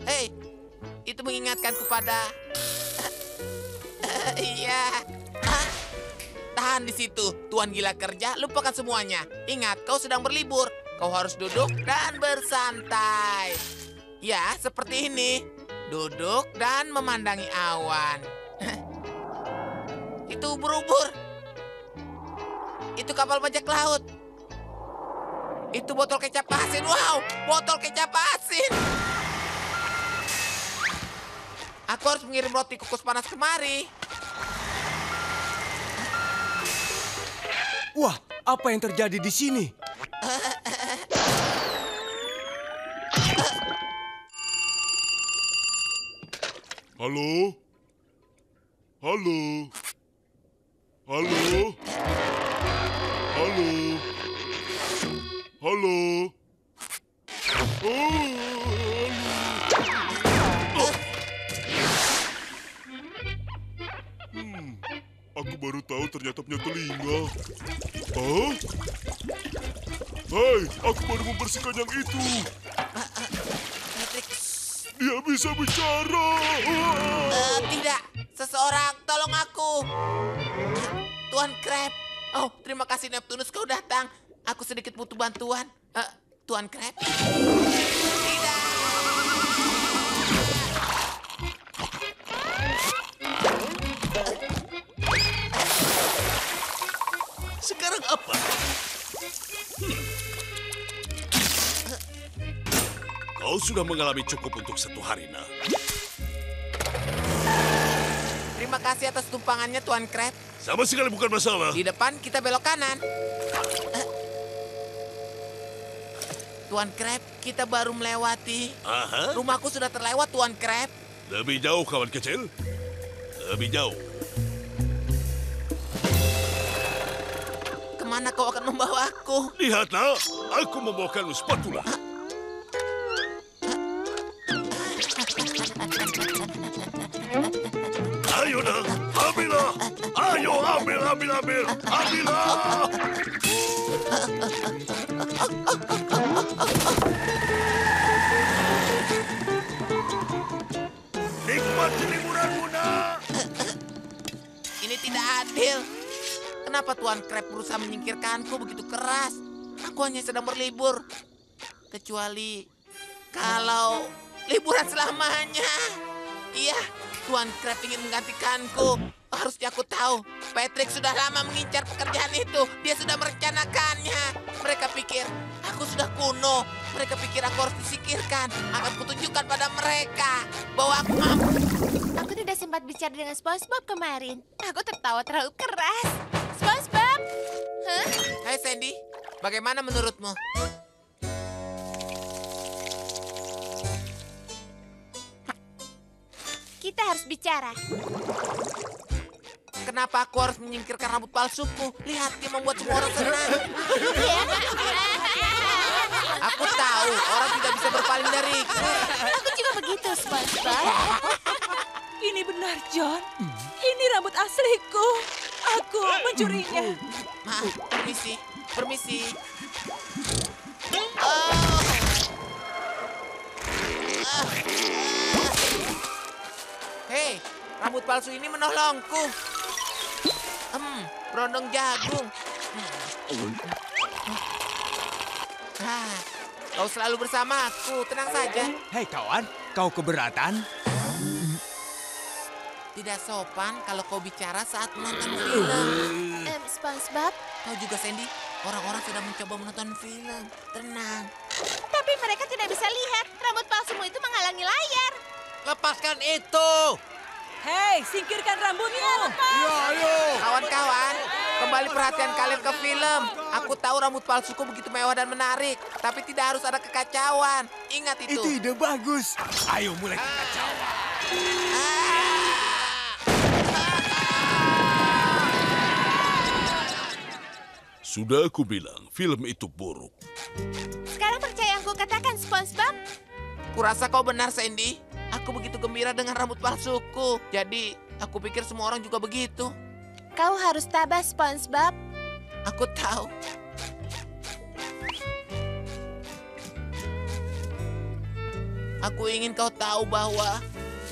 Hei, itu mengingatkanku pada... Iya. Tahan di situ, Tuan gila kerja, lupakan semuanya. Ingat, kau sedang berlibur. Kau harus duduk dan bersantai. Ya, seperti ini. Duduk dan memandangi awan. Itu ubur-ubur. Itu kapal bajak laut. Itu botol kecap asin. Wow, botol kecap asin. Aku harus mengirim roti kukus panas kemari. Wah, apa yang terjadi di sini? Halo? Halo? Halo? Halo? Halo? Aku baru tahu ternyata punya telinga. Hah? Hei, aku baru membersihkan yang itu. Dia bisa bicara. Tidak, seseorang tolong aku. Tuan Krab. Oh, terima kasih Neptunus kau datang. Aku sedikit butuh bantuan. Tuan Krab. Tidak. Sekarang apa? Kau sudah mengalami cukup untuk 1 hari, Nah. Terima kasih atas tumpangannya, Tuan Krab. Sama sekali bukan masalah. Di depan kita belok kanan. Tuan Krab, kita baru melewati. Aha. Rumahku sudah terlewat, Tuan Krab. Lebih jauh, kawan kecil. Lebih jauh. Kemana kau akan membawaku? Lihat, Nah. Aku membawakanmu spatula. Ayo, Nah. Ambillah. Ayo, ambil. Ambillah. Nikmati liburanmu, Nah. Ini tidak adil. Kenapa Tuan Krab berusaha menyingkirkanku begitu keras? Aku hanya sedang berlibur. Kecuali kalau liburan selamanya. Iya, Tuan Krab ingin menggantikanku. Harusnya aku tahu. Patrick sudah lama mengincar pekerjaan itu. Dia sudah merencanakannya. Mereka pikir aku sudah kuno. Mereka pikir aku harus disingkirkan. Akan kutunjukkan pada mereka bahwa aku mampu. Aku tidak sempat bicara dengan SpongeBob kemarin. Aku tertawa terlalu keras. SpongeBob? Hah? Hai Sandy, bagaimana menurutmu? Kita harus bicara. Kenapa aku harus menyingkirkan rambut palsuku? Lihat, dia membuat semua orang senang. Aku tahu orang tidak bisa berpaling dariku. Aku juga begitu, SpongeBob. Ini benar, John. Ini rambut asliku. Aku mencurinya. Maaf, permisi, permisi. Hei, rambut palsu ini menolongku. Berondong jagung. Kau selalu bersamaku, tenang saja. Hei kawan, kau keberatan? Tidak sopan kalau kau bicara saat menonton film. SpongeBob. Kau juga, Sandy. Orang-orang sudah mencoba menonton film. Tenang. Tapi mereka tidak bisa lihat. Rambut palsumu itu menghalangi layar. Lepaskan itu. Hei, singkirkan rambutmu. Kawan-kawan, kembali perhatian kalian ke film. Aku tahu rambut palsuku begitu mewah dan menarik. Tapi tidak harus ada kekacauan. Ingat itu. Itu ide bagus. Ayo mulai kekacauan. Sudah aku bilang, film itu buruk. Sekarang percaya yang kukatakan, SpongeBob. Kurasa kau benar, Sandy. Aku begitu gembira dengan rambut palsuku. Jadi, aku pikir semua orang juga begitu. Kau harus tabah, SpongeBob. Aku tahu. Aku ingin kau tahu bahwa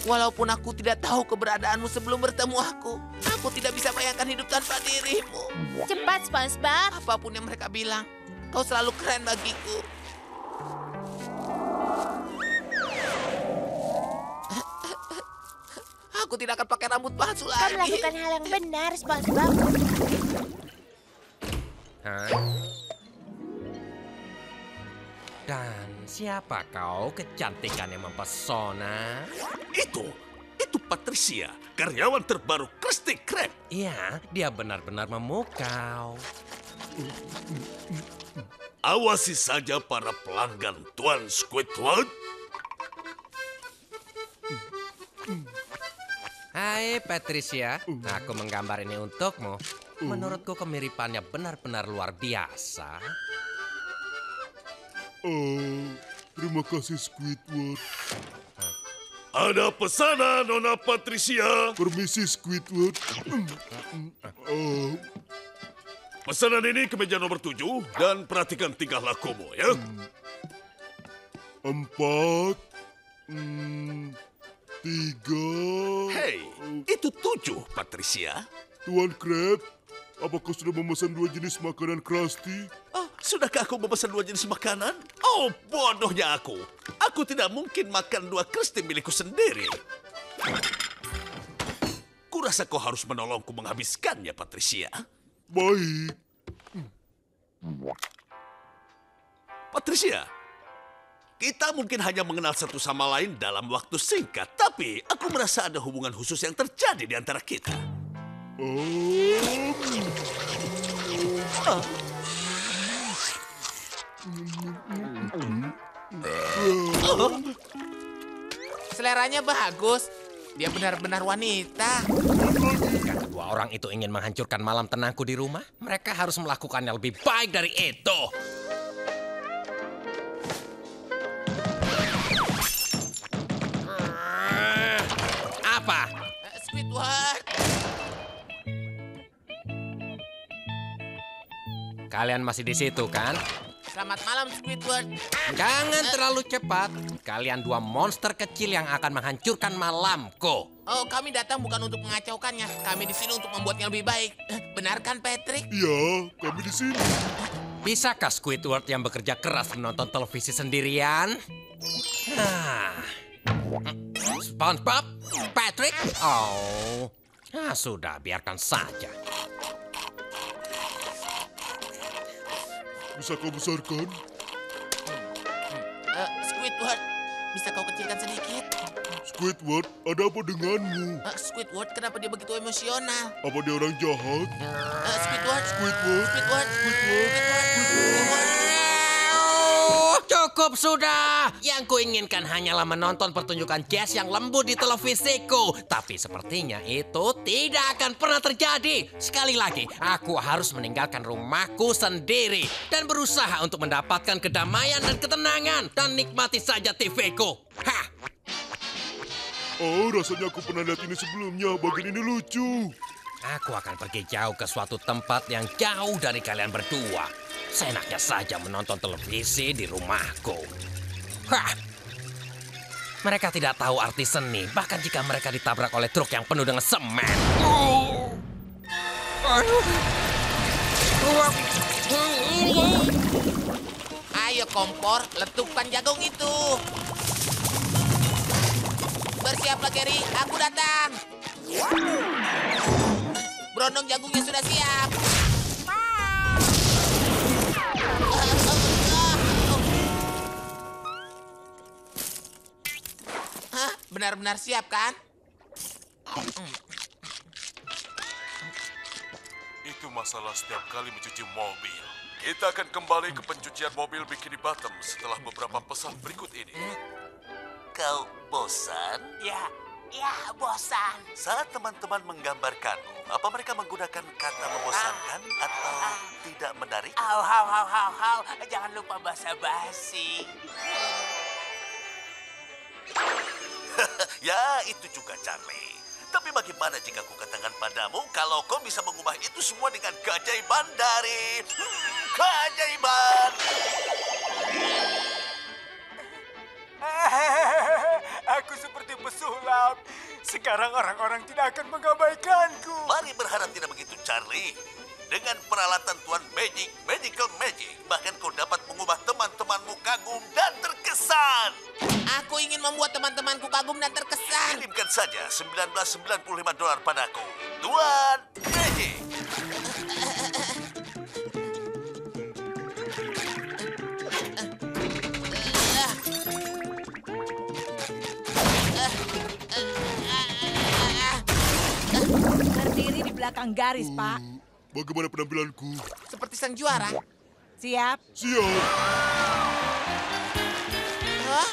walaupun aku tidak tahu keberadaanmu sebelum bertemu aku tidak bisa bayangkan hidup tanpa dirimu. Cepat, SpongeBob. Apapun yang mereka bilang, kau selalu keren bagiku. Aku tidak akan pakai rambut palsu Kau lagi. melakukan hal yang benar, SpongeBob. Dan siapa kau, kecantikan yang mempesona? Itu Patricia, karyawan terbaru Krusty Krab. Iya, dia benar-benar memukau. Awasi saja para pelanggan Tuan Squidward. Hai Patricia, aku menggambar ini untukmu. Menurutku kemiripannya benar-benar luar biasa. Terima kasih Squidward. Ada pesanan, Nona Patricia. Permisi Squidward. Pesanan ini ke meja nomor 7 dan perhatikan tingkah lakumu ya. 4, 3. Hei, itu 7, Patricia. Tuan Krab, apakah sudah memesan 2 jenis makanan Krusty? Oh, sudahkah aku memesan 2 jenis makanan? Oh, bodohnya aku. Aku tidak mungkin makan 2 Krusty milikku sendiri. Kurasa kau harus menolongku menghabiskannya, Patricia. Baik. Patricia, kita mungkin hanya mengenal satu sama lain dalam waktu singkat, tapi aku merasa ada hubungan khusus yang terjadi di antara kita. Seleranya bagus. Dia benar-benar wanita. Jika kedua orang itu ingin menghancurkan malam tenangku di rumah, mereka harus melakukannya lebih baik dari itu. Apa? Squidward. Kalian masih di situ, kan? Selamat malam, Squidward. Jangan terlalu cepat. Kalian 2 monster kecil yang akan menghancurkan malamku. Oh, kami datang bukan untuk mengacaukannya. Kami di sini untuk membuatnya lebih baik. Benar kan, Patrick? Iya, kami di sini. Bisakah Squidward yang bekerja keras menonton televisi sendirian? SpongeBob? Patrick? Oh, sudah, biarkan saja. Bisa kau besarkan? Squidward, bisa kau kecilkan sedikit? Squidward, ada apa denganmu? Squidward, kenapa dia begitu emosional? Apa dia orang jahat? Squidward, Squidward, Squidward, Squidward, Squidward. Cukup! Cukup sudah. Yang kuinginkan hanyalah menonton pertunjukan jazz yang lembut di televisiku. Tapi sepertinya itu tidak akan pernah terjadi. Sekali lagi, aku harus meninggalkan rumahku sendiri dan berusaha untuk mendapatkan kedamaian dan ketenangan dan nikmati saja TV-ku. Hah! Oh, rasanya aku pernah lihat ini sebelumnya. Bagian ini lucu. Aku akan pergi jauh ke suatu tempat yang jauh dari kalian berdua. Seenaknya saja menonton televisi di rumahku. Hah! Mereka tidak tahu arti seni, bahkan jika mereka ditabrak oleh truk yang penuh dengan semen. Ayo kompor, letupan jagung itu. Bersiaplah Gary, aku datang. Berondong jagungnya sudah siap. Hah, benar-benar siap kan? Itu masalah setiap kali mencuci mobil. Kita akan kembali ke pencucian mobil Bikini Bottom setelah beberapa pesan berikut ini. Kau bosan? Ya, bosan. Saat teman-teman menggambarkanmu, apa mereka menggunakan kata membosankan atau tidak menarik? Hau. Jangan lupa basa-basi. Ya, itu juga Charlie. Tapi bagaimana jika aku katakan padamu kalau kau bisa mengubah itu semua dengan keajaiban dari... keajaiban! Aku seperti pesulap. Sekarang orang-orang tidak akan mengabaikanku. Mari berharap tidak begitu, Charlie. Dengan peralatan Tuan Magical Magic, bahkan kau dapat mengubah teman-temanmu kagum dan terkesan. Aku ingin membuat teman-temanku kagum dan terkesan. Kirimkan saja $19.95 padaku, Tuan Magic. Berdiri di belakang garis, Pak. Bagaimana penampilanku? Seperti sang juara. Siap? Siap. Hah?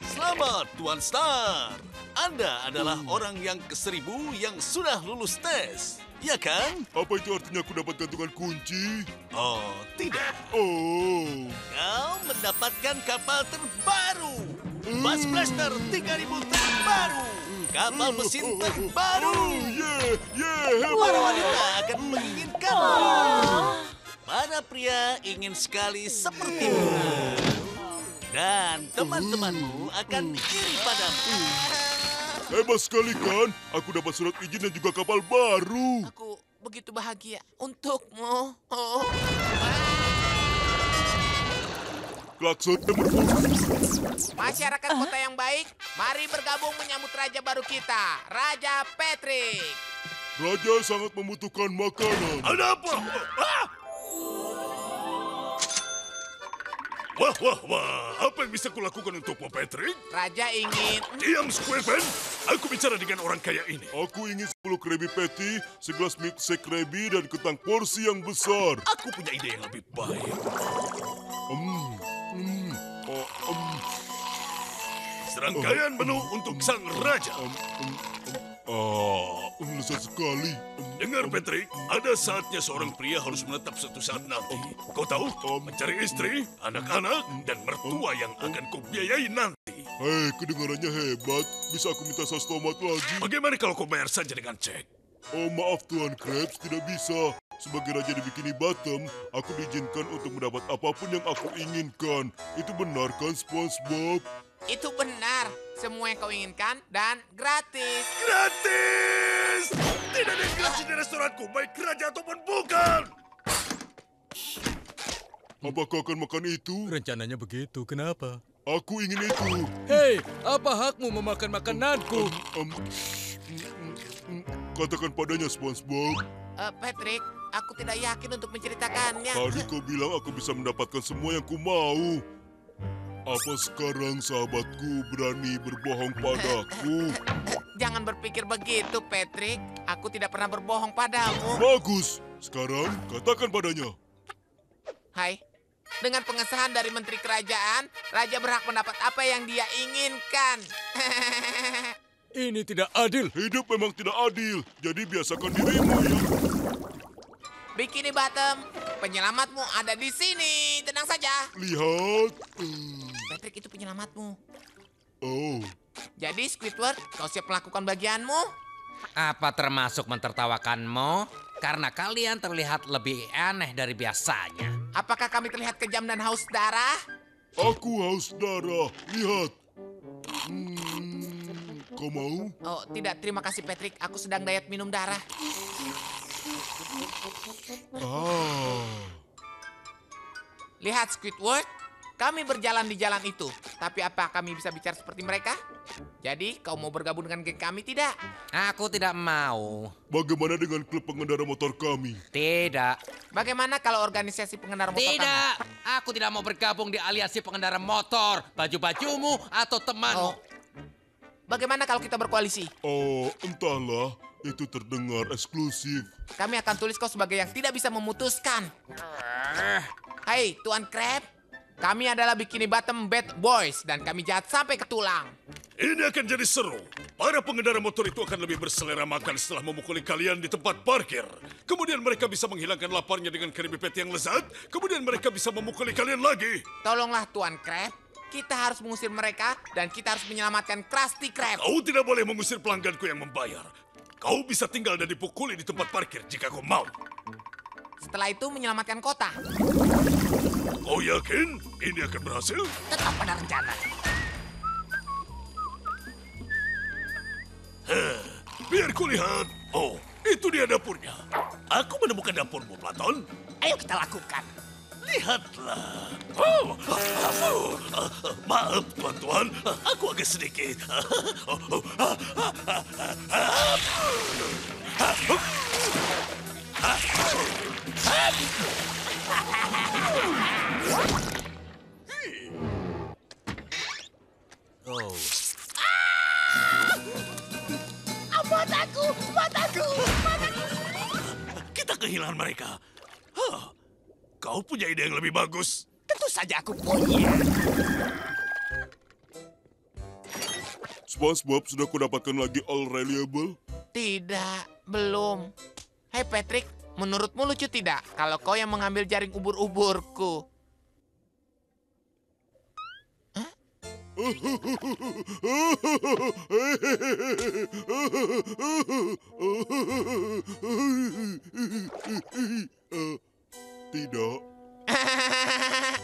Selamat, Tuan Star. Anda adalah orang yang ke-1000 yang sudah lulus tes, ya kan? Apa itu artinya aku dapat gantungan kunci? Oh, tidak. Oh. Kau mendapatkan kapal terbaru. Buzz Blaster 3000 terbaru. Kapal mesin terbaru. Para wanita akan menginginkanmu. Para pria ingin sekali sepertimu. Dan teman-temanmu akan iri padamu. Hebat sekali kan? Aku dapat surat izin dan juga kapal baru. Aku begitu bahagia untukmu. Oh. Klakson. Masyarakat kota yang baik, mari bergabung menyambut raja baru kita, Raja Patrick. Raja sangat membutuhkan makanan. Ada apa? Wah. Apa yang bisa kulakukan untukmu, Patrick? Raja ingin... Diam, Squidman. Aku bicara dengan orang kaya ini. Aku ingin 10 Krabby Patty, segelas milkshake Krabby, dan kentang porsi yang besar. Aku punya ide yang lebih baik. Serangkaian menu untuk sang raja. Lezat sekali. Dengar, Patrick, ada saatnya seorang pria harus menetap suatu saat nanti. Kau tahu, mencari istri, anak-anak, dan mertua yang akan kau biayai nanti. Hei, kedengarannya hebat. Bisa aku minta saus tomat lagi? Bagaimana kalau kau bayar saja dengan cek? Oh, maaf Tuan Krabs, tidak bisa. Sebagai raja di Bikini Bottom, aku diizinkan untuk mendapat apapun yang aku inginkan. Itu benar kan, SpongeBob? Itu benar. Semua yang kau inginkan dan gratis. Gratis! Tidak ada yang gratis di restoranku, baik raja ataupun bukan. Apa kau akan makan itu? Rencananya begitu, kenapa? Aku ingin itu. Hei, apa hakmu memakan makananku? Katakan padanya, SpongeBob. Patrick, aku tidak yakin untuk menceritakannya. Tadi kau bilang aku bisa mendapatkan semua yang ku mau. Apa sekarang sahabatku berani berbohong padaku? Jangan berpikir begitu, Patrick. Aku tidak pernah berbohong padamu. Bagus. Sekarang katakan padanya. Hai, Dengan pengesahan dari Menteri Kerajaan, Raja berhak mendapat apa yang dia inginkan. Ini tidak adil. Hidup memang tidak adil, jadi biasakan dirimu ya. Bikini Bottom, penyelamatmu ada di sini. Tenang saja. Lihat. Patrick, itu penyelamatmu. Oh. Jadi Squidward, kau siap melakukan bagianmu? Apa termasuk mentertawakanmu? Karena kalian terlihat lebih aneh dari biasanya. Apakah kami terlihat kejam dan haus darah? Aku haus darah. Lihat. Kau mau? Oh, tidak. Terima kasih, Patrick. Aku sedang diet minum darah. Lihat, Squidward. Kami berjalan di jalan itu. Tapi apa kami bisa bicara seperti mereka? Jadi, kau mau bergabung dengan geng kami, tidak? Aku tidak mau. Bagaimana dengan klub pengendara motor kami? Tidak. Bagaimana kalau organisasi pengendara motor Tidak. kami? Aku tidak mau bergabung di aliansi pengendara motor. Baju-bajumu atau temanmu. Bagaimana kalau kita berkoalisi? Oh, entahlah. Itu terdengar eksklusif. Kami akan tulis kau sebagai yang tidak bisa memutuskan. Hai, Tuan Crab. Kami adalah Bikini Bottom Bad Boys dan kami jahat sampai ke tulang. Ini akan jadi seru. Para pengendara motor itu akan lebih berselera makan setelah memukuli kalian di tempat parkir. Kemudian mereka bisa menghilangkan laparnya dengan Krabby Patty yang lezat. Kemudian mereka bisa memukuli kalian lagi. Tolonglah Tuan Crab. Kita harus mengusir mereka dan kita harus menyelamatkan Krusty Krab. Kau tidak boleh mengusir pelangganku yang membayar. Kau bisa tinggal dan dipukuli di tempat parkir jika kau mau. Setelah itu menyelamatkan kota. Kau yakin ini akan berhasil? Tetap pada rencana. Biar kulihat. Oh, itu dia dapurnya. Aku menemukan dapurmu, Platon. Ayo kita lakukan. Lihatlah. Maaf, tuan-tuan. Aku agak sedikit. Oh. Buat aku. Kita kehilangan mereka. Kau punya ide yang lebih bagus. Tentu saja aku punya. SpongeBob, sudah kau dapatkan lagi All Reliable? Tidak, belum. Hei Patrick, menurutmu lucu tidak kalau kau yang mengambil jaring ubur-uburku? Tidak.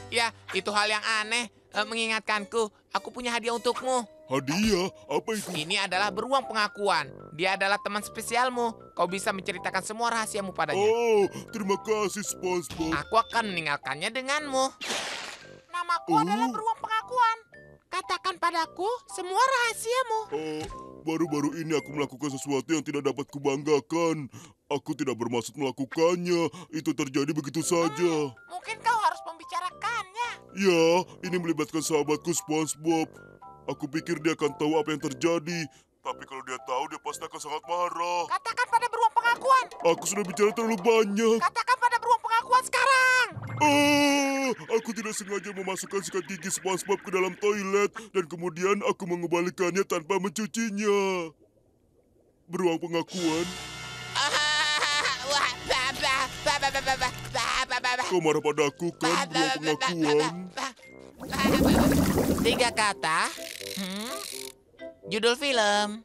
Ya, itu hal yang aneh. Mengingatkanku, aku punya hadiah untukmu. Hadiah? Apa itu? Ini adalah beruang pengakuan. Dia adalah teman spesialmu. Kau bisa menceritakan semua rahasiamu padanya. Oh, terima kasih SpongeBob. Aku akan meninggalkannya denganmu. Namaku adalah beruang pengakuan. Katakan padaku semua rahasiamu. Baru-baru ini aku melakukan sesuatu yang tidak dapat kubanggakan. Aku tidak bermaksud melakukannya. Itu terjadi begitu saja. Mungkin kau harus membicarakannya. Ya, ini melibatkan sahabatku SpongeBob. Aku pikir dia akan tahu apa yang terjadi. Tapi kalau dia tahu, dia pasti akan sangat marah. Katakan pada beruang pengakuan. Aku sudah bicara terlalu banyak. Katakan pada beruang pengakuan sekarang. Aku tidak sengaja memasukkan sikat gigi SpongeBob ke dalam toilet dan kemudian aku mengembalikannya tanpa mencucinya. Beruang pengakuan. Kau marah padaku kan, beruang pengakuan? 3 kata. Judul film.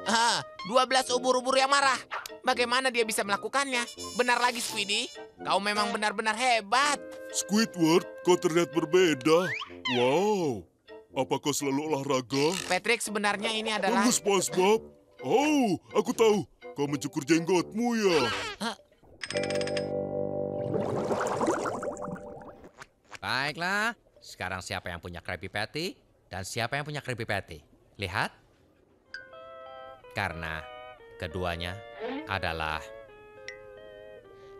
12 ubur-ubur yang marah. Bagaimana dia bisa melakukannya? Benar lagi, Squiddy. Kau memang benar-benar hebat. Squidward, kau terlihat berbeda. Wow, apa kau selalu olahraga? Patrick, sebenarnya ini adalah... Tunggu, SpongeBob. Oh, aku tahu. Kau mencukur jenggotmu ya. Baiklah, sekarang siapa yang punya Krabby Patty dan siapa yang punya Krabby Patty? Lihat. Karena keduanya adalah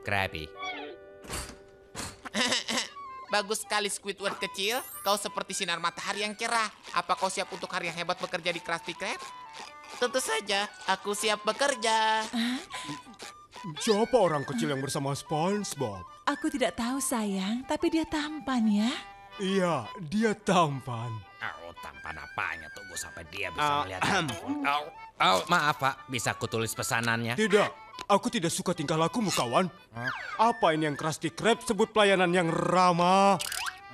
Krabby. Bagus sekali, Squidward kecil. Kau seperti sinar matahari yang cerah. Apa kau siap untuk hari yang hebat bekerja di Krusty Krab? Tentu saja, aku siap bekerja. Siapa orang kecil yang bersama SpongeBob? Aku tidak tahu sayang, tapi dia tampan ya. Iya, dia tampan. Oh, tampan apanya? Tunggu sampai dia bisa melihat. Maaf Pak, bisa aku tulis pesanannya? Tidak, aku tidak suka tingkah lakumu kawan. Apa ini yang Krusty Krab sebut pelayanan yang ramah?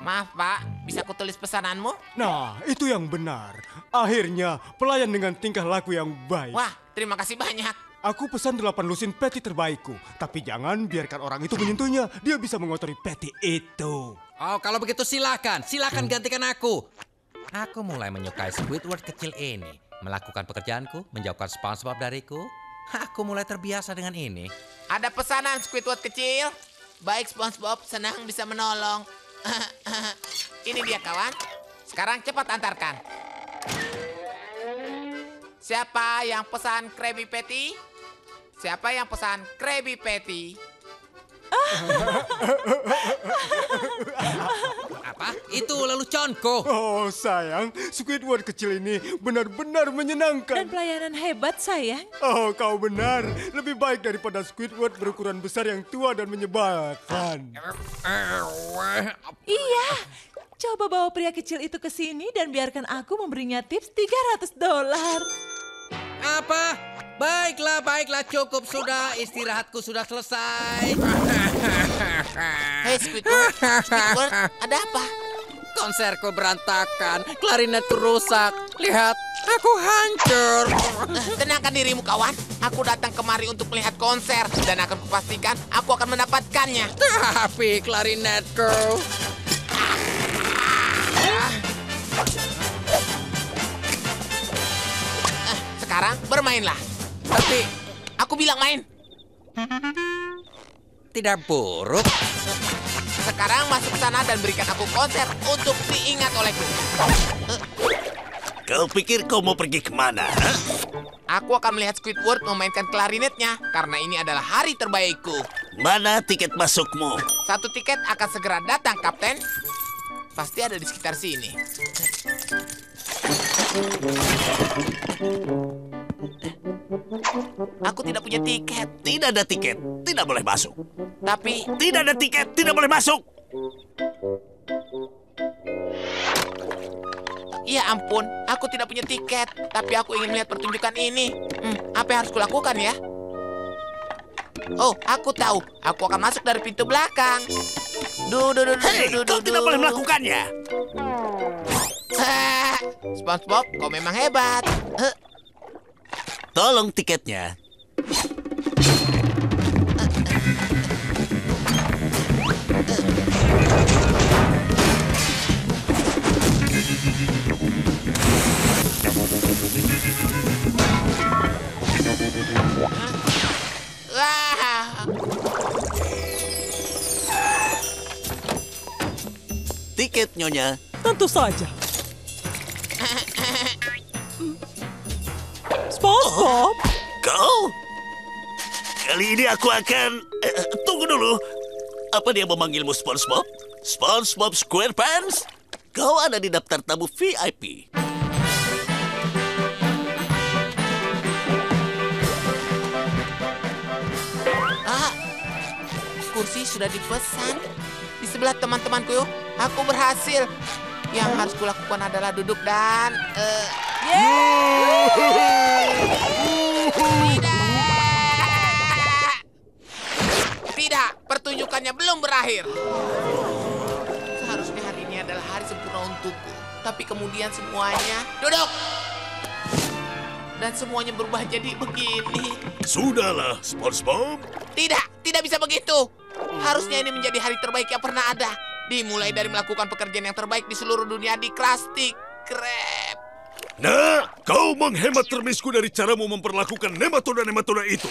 Maaf Pak, bisa aku tulis pesananmu? Nah, itu yang benar. Akhirnya, pelayan dengan tingkah laku yang baik. Wah, terima kasih banyak. Aku pesan 8 lusin patty terbaikku. Tapi jangan biarkan orang itu menyentuhnya. Dia bisa mengotori patty itu. Oh, kalau begitu silakan gantikan aku. Aku mulai menyukai Squidward kecil ini. Melakukan pekerjaanku, menjauhkan SpongeBob dariku. Aku mulai terbiasa dengan ini. Ada pesanan Squidward kecil. Baik SpongeBob, senang bisa menolong. Ini dia kawan. Sekarang cepat antarkan. Siapa yang pesan Krabby Patty? Siapa yang pesan Krabby Patty? Apa? Itu leluconku. Oh sayang, Squidward kecil ini benar-benar menyenangkan. Dan pelayanan hebat sayang. Oh kau benar, lebih baik daripada Squidward berukuran besar yang tua dan menyebalkan. Iya, coba bawa pria kecil itu ke sini dan biarkan aku memberinya tips $300. Apa? Baiklah, cukup sudah. Istirahatku sudah selesai. Hei Squidward, ada apa? Konserku berantakan, klarinetku rusak. Lihat, aku hancur. Tenangkan dirimu kawan. Aku datang kemari untuk melihat konser dan akan kupastikan aku akan mendapatkannya. Tapi klarinetku. Sekarang bermainlah. Tapi aku bilang main. Tidak buruk. Sekarang masuk ke sana dan berikan aku konser untuk diingat olehku. Kau pikir kau mau pergi kemana? Aku akan melihat Squidward memainkan klarinetnya karena ini adalah hari terbaikku. Mana tiket masukmu? 1 tiket akan segera datang, Kapten. Pasti ada di sekitar sini. Aku tidak punya tiket. Tidak ada tiket, tidak boleh masuk. Tapi tidak ada tiket, tidak boleh masuk. Ya ampun, aku tidak punya tiket. Tapi aku ingin melihat pertunjukan ini. Apa yang harus kulakukan ya? Oh, aku tahu. Aku akan masuk dari pintu belakang. Hei, kau tidak boleh melakukannya. SpongeBob, kau memang hebat. Tolong tiketnya. Tiket, Nyonya. Tentu saja. SpongeBob? Kau? Kali ini aku akan... tunggu dulu. Apa dia memanggilmu SpongeBob? SpongeBob SquarePants? Kau ada di daftar tamu VIP. Kursi sudah dipesan. Di sebelah teman-temanku, aku berhasil. Yang harus kulakukan adalah duduk dan... Tidak, pertunjukannya belum berakhir. Seharusnya hari ini adalah hari sempurna untukku. Tapi kemudian semuanya... Duduk! Dan semuanya berubah jadi begini. Sudahlah, SpongeBob. Tidak bisa begitu. Harusnya ini menjadi hari terbaik yang pernah ada. Dimulai dari melakukan pekerjaan yang terbaik di seluruh dunia di Krusty Krab. Nah, kau menghemat termisku dari caramu memperlakukan nematoda-nematoda itu.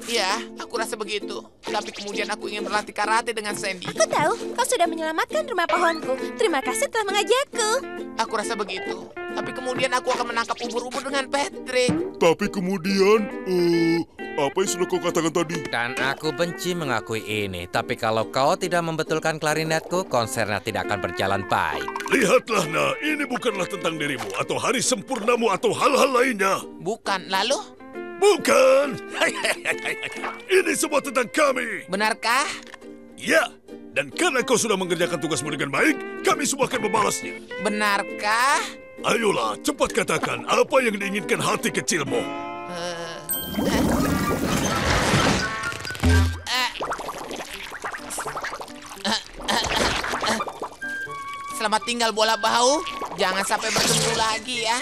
Ya, aku rasa begitu. Tapi kemudian aku ingin berlatih karate dengan Sandy. Aku tahu, kau sudah menyelamatkan rumah pohonku. Terima kasih telah mengajakku. Aku rasa begitu. Tapi kemudian aku akan menangkap ubur-ubur dengan Patrick. Tapi kemudian, apa yang sudah kau katakan tadi? Dan aku benci mengakui ini. Tapi kalau kau tidak membetulkan klarinetku, konsernya tidak akan berjalan baik. Lihatlah, Nah, ini bukanlah tentang dirimu atau hari sempurnamu atau hal-hal lainnya. Bukan, lalu? Bukan. Ini semua tentang kami. Benarkah? Ya, dan karena kau sudah mengerjakan tugasmu dengan baik, kami semua akan membalasnya. Benarkah? Ayolah, cepat katakan apa yang diinginkan hati kecilmu. Selamat tinggal bola bau. Jangan sampai bertemu lagi ya.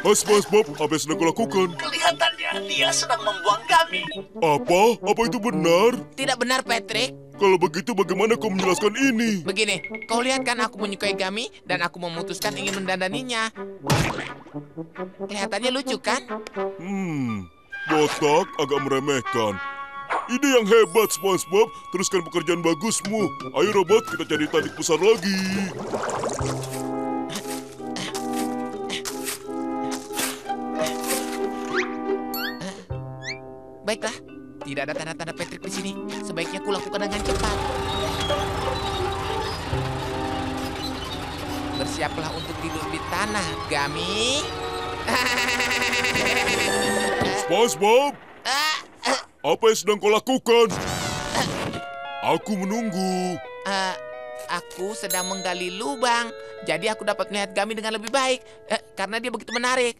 SpongeBob, apa yang sedang kau lakukan? Kelihatannya dia sedang membuang kami. Apa? Apa itu benar? Tidak benar, Patrick. Kalau begitu bagaimana kau menjelaskan ini? Begini, kau lihat kan aku menyukai Gami dan aku memutuskan ingin mendandaninya. Kelihatannya lucu kan? Botak agak meremehkan. Ide yang hebat, SpongeBob. Teruskan pekerjaan bagusmu. Ayo robot, kita cari tarik besar lagi. Baiklah, tidak ada tanda-tanda Patrick di sini. Sebaiknya kulakukan dengan cepat. Bersiaplah untuk tidur di tanah, Gami. SpongeBob, apa yang sedang kau lakukan? Aku menunggu. Aku sedang menggali lubang, jadi aku dapat melihat Gami dengan lebih baik karena dia begitu menarik.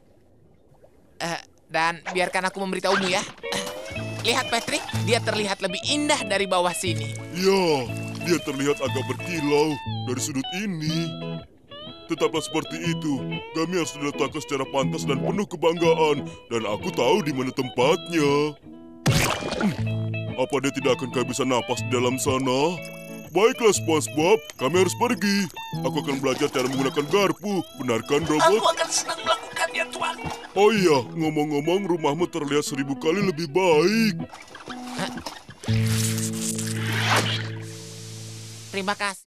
Dan biarkan aku memberitahumu ya. Lihat Patrick, dia terlihat lebih indah dari bawah sini. Ya, dia terlihat agak berkilau dari sudut ini. Tetaplah seperti itu. Gami harus diletakkan secara pantas dan penuh kebanggaan. Dan aku tahu di mana tempatnya. Apa dia tidak akan kehabisan napas di dalam sana? Baiklah SpongeBob, kami harus pergi. Aku akan belajar cara menggunakan garpu. Benarkan, robot? Aku akan senang melakukannya, Tuan. Oh iya, ngomong-ngomong rumahmu terlihat 1000 kali lebih baik. Terima kasih.